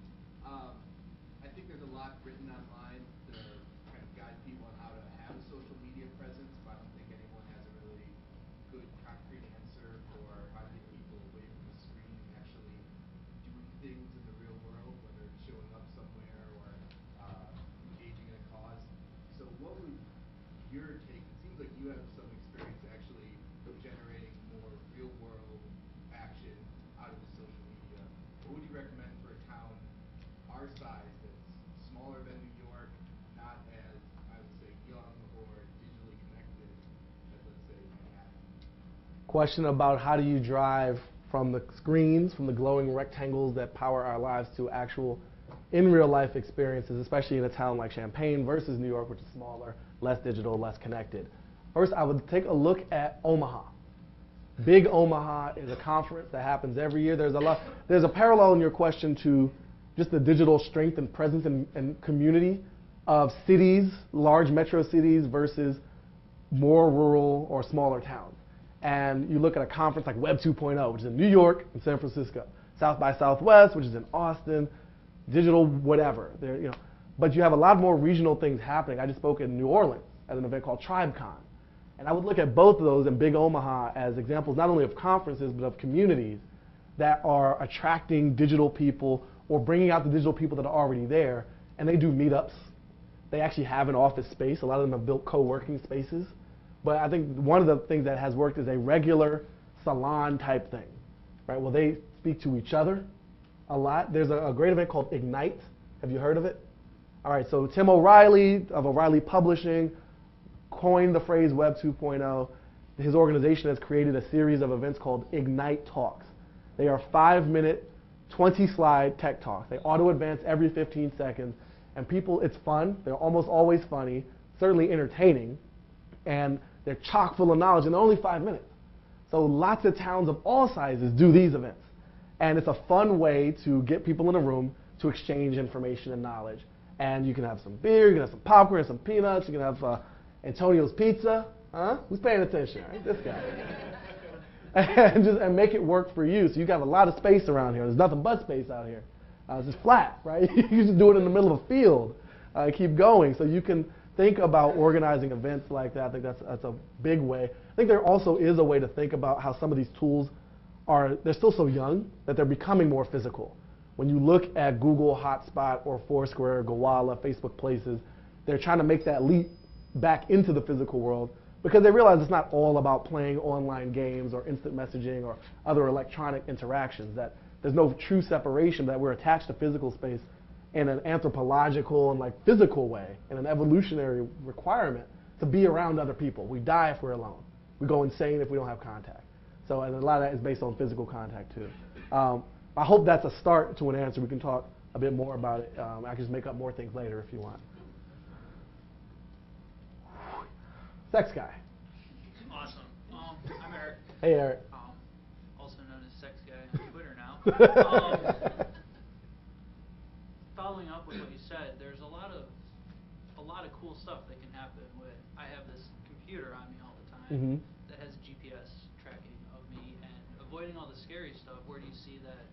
T: I think there's a lot written online to kind of guide people on how to have a social media presence, but I don't think anyone has a really good concrete answer for how to get people away from the screen and actually doing things in the real world, whether it's showing up somewhere or engaging in a cause. So what would your take? It seems like you have some experience actually generating more real world action out of the social media. What would you recommend for a town our size that's smaller than New York, not as, I would say, young or digitally connected as, let's say, Manhattan?
B: Question about how do you drive from the screens, from the glowing rectangles that power our lives to actual in real life experiences, especially in a town like Champaign versus New York, which is smaller, less digital, less connected. First, I would take a look at Omaha. Big Omaha is a conference that happens every year. There's a parallel in your question to just the digital strength and presence and community of cities, large metro cities versus more rural or smaller towns. And you look at a conference like Web 2.0, which is in New York and San Francisco, South by Southwest, which is in Austin, digital whatever. But you have a lot more regional things happening. I just spoke in New Orleans at an event called TribeCon. And I would look at both of those and Big Omaha as examples not only of conferences, but of communities that are attracting digital people or bringing out the digital people that are already there. And they do meetups. They actually have an office space. A lot of them have built co-working spaces. But I think one of the things that has worked is a regular salon type thing, right? Well, they speak to each other a lot. There's a great event called Ignite. Have you heard of it? All right, so Tim O'Reilly of O'Reilly Publishing coined the phrase Web 2.0. His organization has created a series of events called Ignite Talks. They are 5-minute, 20-slide tech talks. They auto-advance every 15 seconds. And people, it's fun. They're almost always funny, certainly entertaining. And they're chock full of knowledge, and they're only 5 minutes. So lots of towns of all sizes do these events. And it's a fun way to get people in a room to exchange information and knowledge. And you can have some beer, you can have some popcorn, some peanuts, you can have Antonio's Pizza. Huh? Who's paying attention? Right? This guy. and make it work for you. So you got a lot of space around here. There's nothing but space out here. It's just flat, right? You just do it in the middle of a field. Keep going. So you can think about organizing events like that. I think that's a big way. I think there also is a way to think about how some of these tools they're still so young that they're becoming more physical. When you look at Google Hotspot or Foursquare, Gowalla, Facebook Places, they're trying to make that leap back into the physical world because they realize it's not all about playing online games or instant messaging or other electronic interactions, that there's no true separation, that we're attached to physical space in an anthropological and physical way, in an evolutionary requirement to be around other people. We die if we're alone. We go insane if we don't have contact. So, and a lot of that is based on physical contact too. I hope that's a start to an answer. We can talk a bit more about it. I can just make up more things later if you want. Sex guy.
C: Awesome. I'm Eric.
B: Hey, Eric.
C: Also known as Sex Guy on Twitter now. Following up with what you said, there's a lot of cool stuff that can happen with. I have this computer on me all the time that has GPS tracking of me and avoiding all the scary stuff. Where do you see that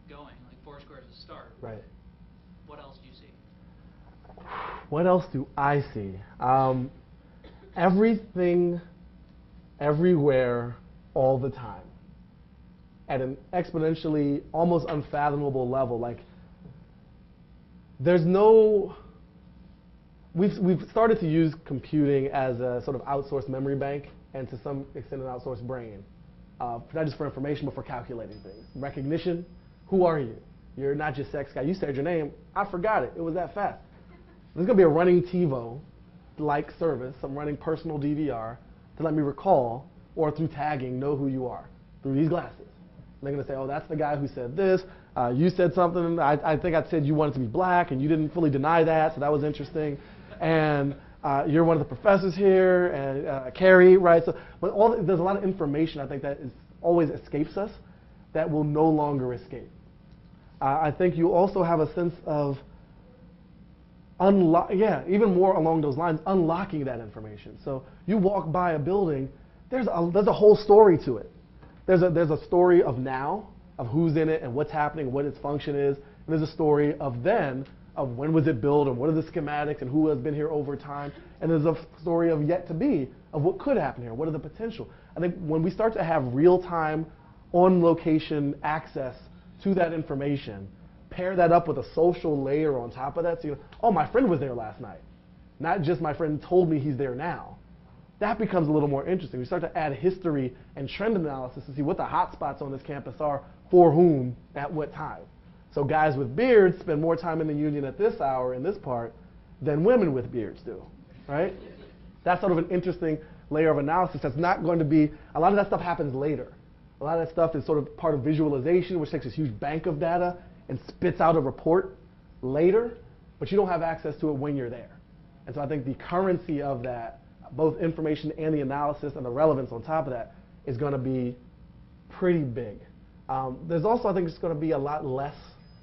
C: going? Like Foursquare is a start.
B: Right.
C: What else do you see?
B: What else do I see? Everything, everywhere, all the time, at an exponentially, almost unfathomable level. There's no. We've started to use computing as a sort of outsourced memory bank and to some extent an outsourced brain, not just for information but for calculating things. Recognition. Who are you? You're not just Sex Guy. You said your name. I forgot it. It was that fast. There's going to be a running TiVo-like service, some running personal DVR to let me recall, or through tagging, know who you are through these glasses. And they're going to say, oh, that's the guy who said this. You said something. I think I said you wanted to be black, and you didn't fully deny that, so that was interesting. And you're one of the professors here, and Carrie, right? So, but there's a lot of information I think that always escapes us that will no longer escape. I think you also have a sense of even more along those lines, unlocking that information. So you walk by a building, there's a whole story to it. There's a story of now, of who's in it and what's happening, what its function is. And there's a story of then, of when was it built and what are the schematics and who has been here over time. And there's a story of yet to be, of what could happen here, what are the potential. I think when we start to have real-time, on-location access to that information, pair that up with a social layer on top of that, so oh, my friend was there last night. Not just my friend told me he's there now. That becomes a little more interesting. We start to add history and trend analysis to see what the hot spots on this campus are, for whom, at what time. So guys with beards spend more time in the union at this hour in this part than women with beards do, right? That's sort of an interesting layer of analysis that's not going to be, a lot of that stuff happens later. A lot of that stuff is sort of part of visualization, which takes this huge bank of data and spits out a report later, but you don't have access to it when you're there. And so I think the currency of that, both information and the analysis and the relevance on top of that, is going to be pretty big. There's also, I think, it's going to be a lot less,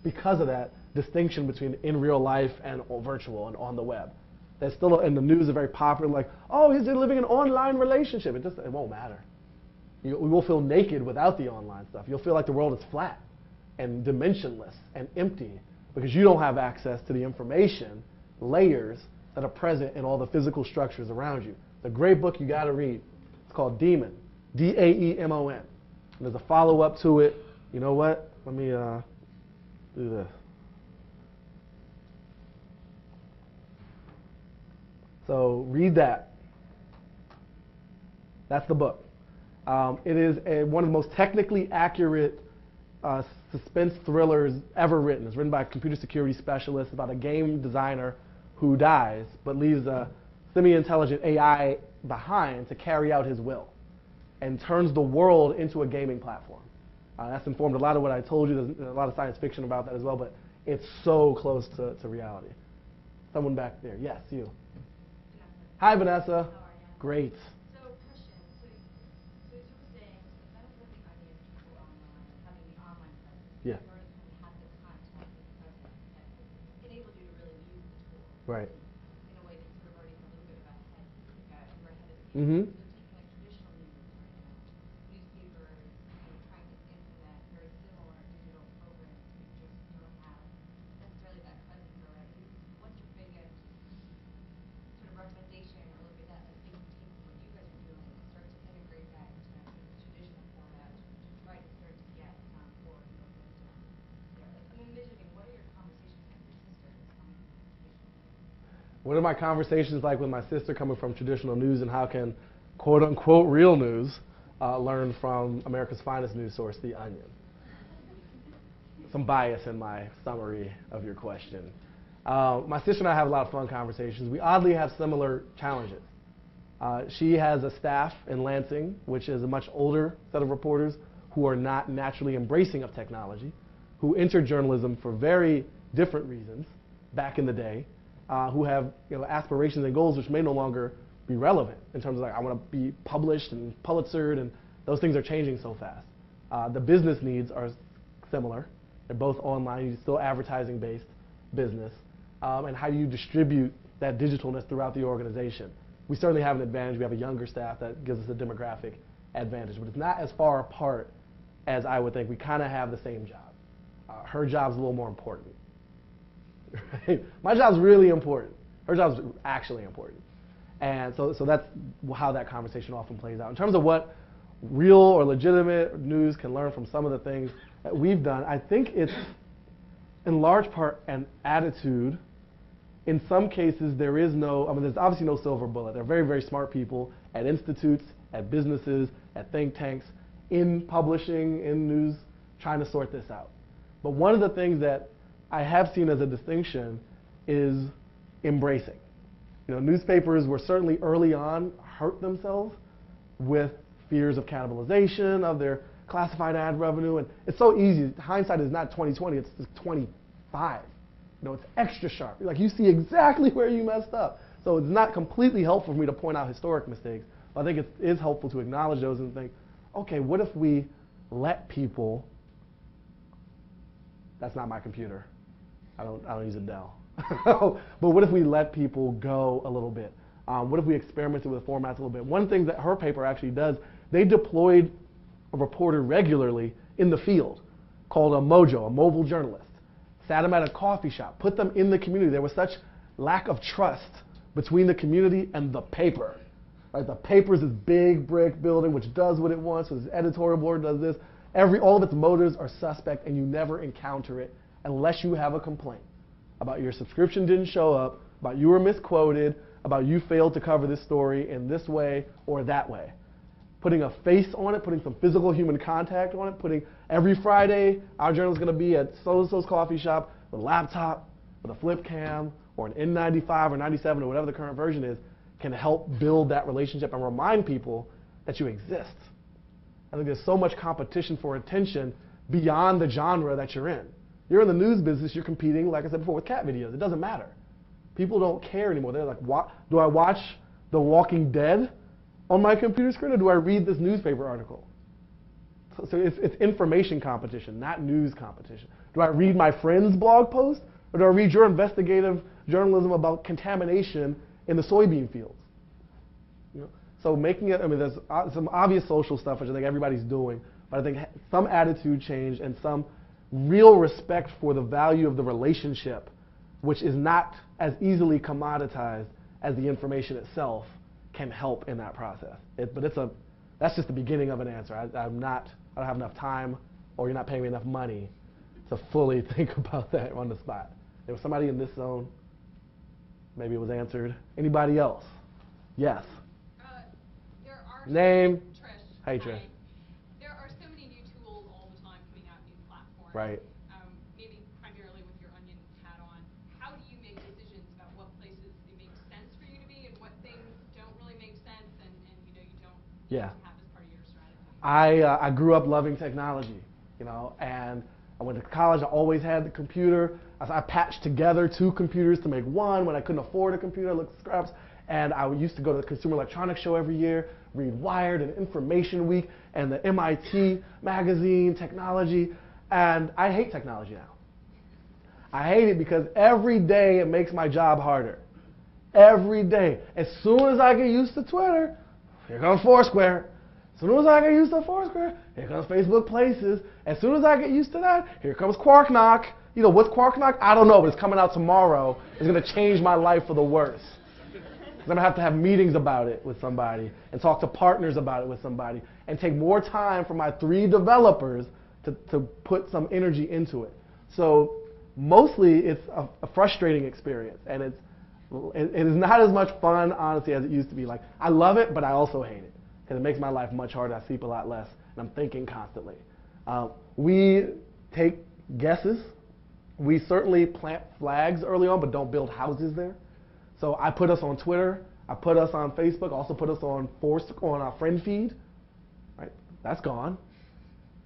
B: because of that, distinction between in real life and virtual and on the web. There's still, in the news, are very popular, like, oh, he's living an online relationship. It won't matter. We will feel naked without the online stuff. You'll feel like the world is flat and dimensionless and empty because you don't have access to the information layers that are present in all the physical structures around you. It's a great book you got to read. It's called Daemon, D-A-E-M-O-N. And there's a follow-up to it. You know what? Let me do this. So read that. That's the book. It is one of the most technically accurate suspense thrillers ever written. It's written by a computer security specialist about a game designer who dies but leaves a semi-intelligent AI behind to carry out his will and turns the world into a gaming platform. That's informed a lot of what I told you. There's a lot of science fiction about that as well, but it's so close to reality. Someone back there. Yes, you. Hi, Vanessa. Great. Yeah. Right.
R: In a way that sort of already a little bit of ahead, you were ahead of the game.
B: Mm-hmm.
R: So taking like traditional news right now, newspapers, trying to implement very similar digital programs, you just don't have necessarily that presence already. What's your biggest sort of recommendation or look at that, like big take from what you guys are doing, start to integrate that into traditional formats to try to start to get forward and move those down there? Like, I'm envisioning, what are your conversations with your sister that's coming from traditional news?
B: What are my conversations like with my sister coming from traditional news, and how can quote-unquote real news learn from America's finest news source, The Onion? Some bias in my summary of your question. My sister and I have a lot of fun conversations. We oddly have similar challenges. She has a staff in Lansing, which is a much older set of reporters who are not naturally embracing of technology, who entered journalism for very different reasons back in the day, who have aspirations and goals which may no longer be relevant in terms of like, I want to be published and Pulitzered, and those things are changing so fast. The business needs are similar. They're both online. You're still advertising-based business. And how do you distribute that digitalness throughout the organization? We certainly have an advantage. We have a younger staff that gives us a demographic advantage, but it's not as far apart as I would think. We kind of have the same job. Her job's a little more important. Right? My job's really important. Her job's actually important. And so that's how that conversation often plays out. In terms of what real or legitimate news can learn from some of the things that we've done, I think it's in large part an attitude. In some cases, there is there's obviously no silver bullet. There are very, very smart people at institutes, at businesses, at think tanks, in publishing, in news, trying to sort this out. But one of the things that I have seen as a distinction is embracing. Newspapers were certainly early on hurt themselves with fears of cannibalization of their classified ad revenue, and it's so easy. Hindsight is not 20/20; it's 25. It's extra sharp. Like you see exactly where you messed up. So it's not completely helpful for me to point out historic mistakes. But I think it is helpful to acknowledge those and think, okay, what if we let people? That's not my computer. I don't use a Dell. But what if we let people go a little bit? What if we experimented with the formats a little bit? One thing that her paper actually does, they deployed a reporter regularly in the field called a mojo, a mobile journalist. Sat them at a coffee shop, put them in the community. There was such lack of trust between the community and the paper. Right? The paper is this big brick building which does what it wants, so its editorial board does this. All of its motives are suspect, and you never encounter it unless you have a complaint about your subscription didn't show up, about you were misquoted, about you failed to cover this story in this way or that way. Putting a face on it, putting some physical human contact on it, putting every Friday, our journalist is going to be at so-and-so's coffee shop with a laptop, with a flip cam, or an N95 or 97 or whatever the current version is, can help build that relationship and remind people that you exist. I think there's so much competition for attention beyond the genre that you're in. You're in the news business, you're competing, like I said before, with cat videos. It doesn't matter. People don't care anymore. They're like, do I watch The Walking Dead on my computer screen, or do I read this newspaper article? So it's information competition, not news competition. Do I read my friend's blog post, or do I read your investigative journalism about contamination in the soybean fields? You know? So making it, I mean, there's some obvious social stuff which I think everybody's doing, but I think some attitude change and some real respect for the value of the relationship, which is not as easily commoditized as the information itself, can help in that process. That's just the beginning of an answer. I don't have enough time, or you're not paying me enough money to fully think about that on the spot. There was somebody in this zone. Maybe it was answered. Anybody else? Yes.
U: There are
B: Name.
U: Trish.
B: Hey, Trish.
U: There are so many new tools all the time coming out, new platforms.
B: Right.
U: Maybe primarily with your Onion hat on. How do you make decisions about what places it makes sense for you to be and what things don't really make sense and you know you don't
B: Yeah.
U: have as part of your strategy?
B: I grew up loving technology, you know, and I went to college. I always had the computer. I patched together 2 computers to make one. When I couldn't afford a computer, I looked at scraps. And I used to go to the Consumer Electronics Show every year, read Wired and Information Week and the MIT magazine, technology. And I hate technology now. I hate it because every day it makes my job harder. Every day. As soon as I get used to Twitter, here comes Foursquare. As soon as I get used to Foursquare, here comes Facebook Places. As soon as I get used to that, here comes QuarkKnock. You know, what's QuarkKnock? I don't know, but it's coming out tomorrow. It's going to change my life for the worse. I'm going to have meetings about it with somebody and talk to partners about it with somebody and take more time for my 3 developers to put some energy into it. So mostly it's a frustrating experience, and it is not as much fun, honestly, as it used to be. Like, I love it, but I also hate it because it makes my life much harder. I sleep a lot less, and I'm thinking constantly. We take guesses. We certainly plant flags early on, but don't build houses there. So I put us on Twitter, I put us on Facebook, also put us on our friend feed. Right? That's gone.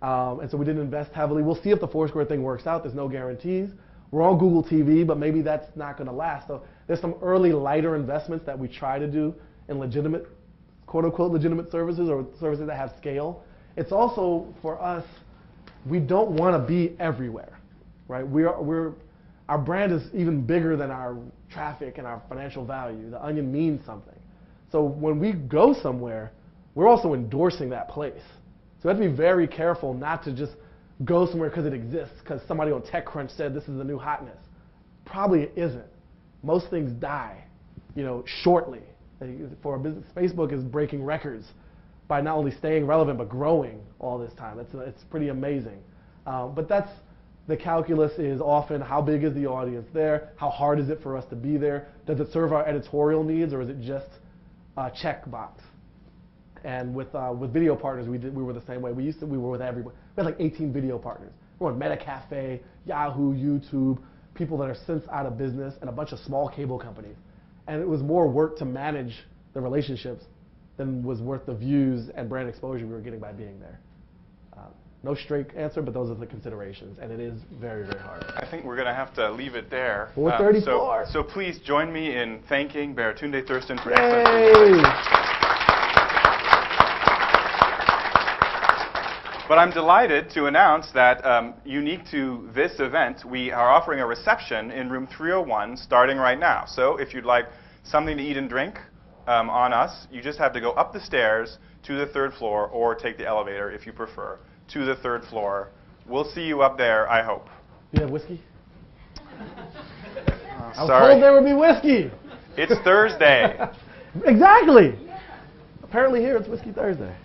B: And so we didn't invest heavily. We'll see if the Foursquare thing works out. There's no guarantees. We're on Google TV, but maybe that's not going to last. So there's some early lighter investments that we try to do in legitimate, quote-unquote, legitimate services or services that have scale. It's also, for us, we don't want to be everywhere. Right? Our brand is even bigger than our traffic and our financial value. The Onion means something. So when we go somewhere, we're also endorsing that place. So we have to be very careful not to just go somewhere because it exists, because somebody on TechCrunch said this is the new hotness. Probably it isn't. Most things die, you know, shortly. For a business, Facebook is breaking records by not only staying relevant but growing all this time. It's pretty amazing. But that's the calculus is often how big is the audience there? How hard is it for us to be there? Does it serve our editorial needs, or is it just a checkbox? And with video partners, we were the same way. We were with everybody. We had like 18 video partners. We were on MetaCafe, Yahoo, YouTube, people that are since out of business, and a bunch of small cable companies. And it was more work to manage the relationships than was worth the views and brand exposure we were getting by being there. No straight answer, but those are the considerations, and it is very, very hard.
A: I think we're going to have to leave it there.
B: 4:34.
A: So please join me in thanking Baratunde Thurston for
B: Yay!
A: excellent. But I'm delighted to announce that, unique to this event, we are offering a reception in room 301 starting right now. So if you'd like something to eat and drink on us, you just have to go up the stairs to the 3rd floor, or take the elevator if you prefer, to the 3rd floor. We'll see you up there, I hope.
B: Do you have whiskey? I was
A: Sorry.
B: told there would be whiskey.
A: It's Thursday.
B: Exactly. Apparently here it's Whiskey Thursday.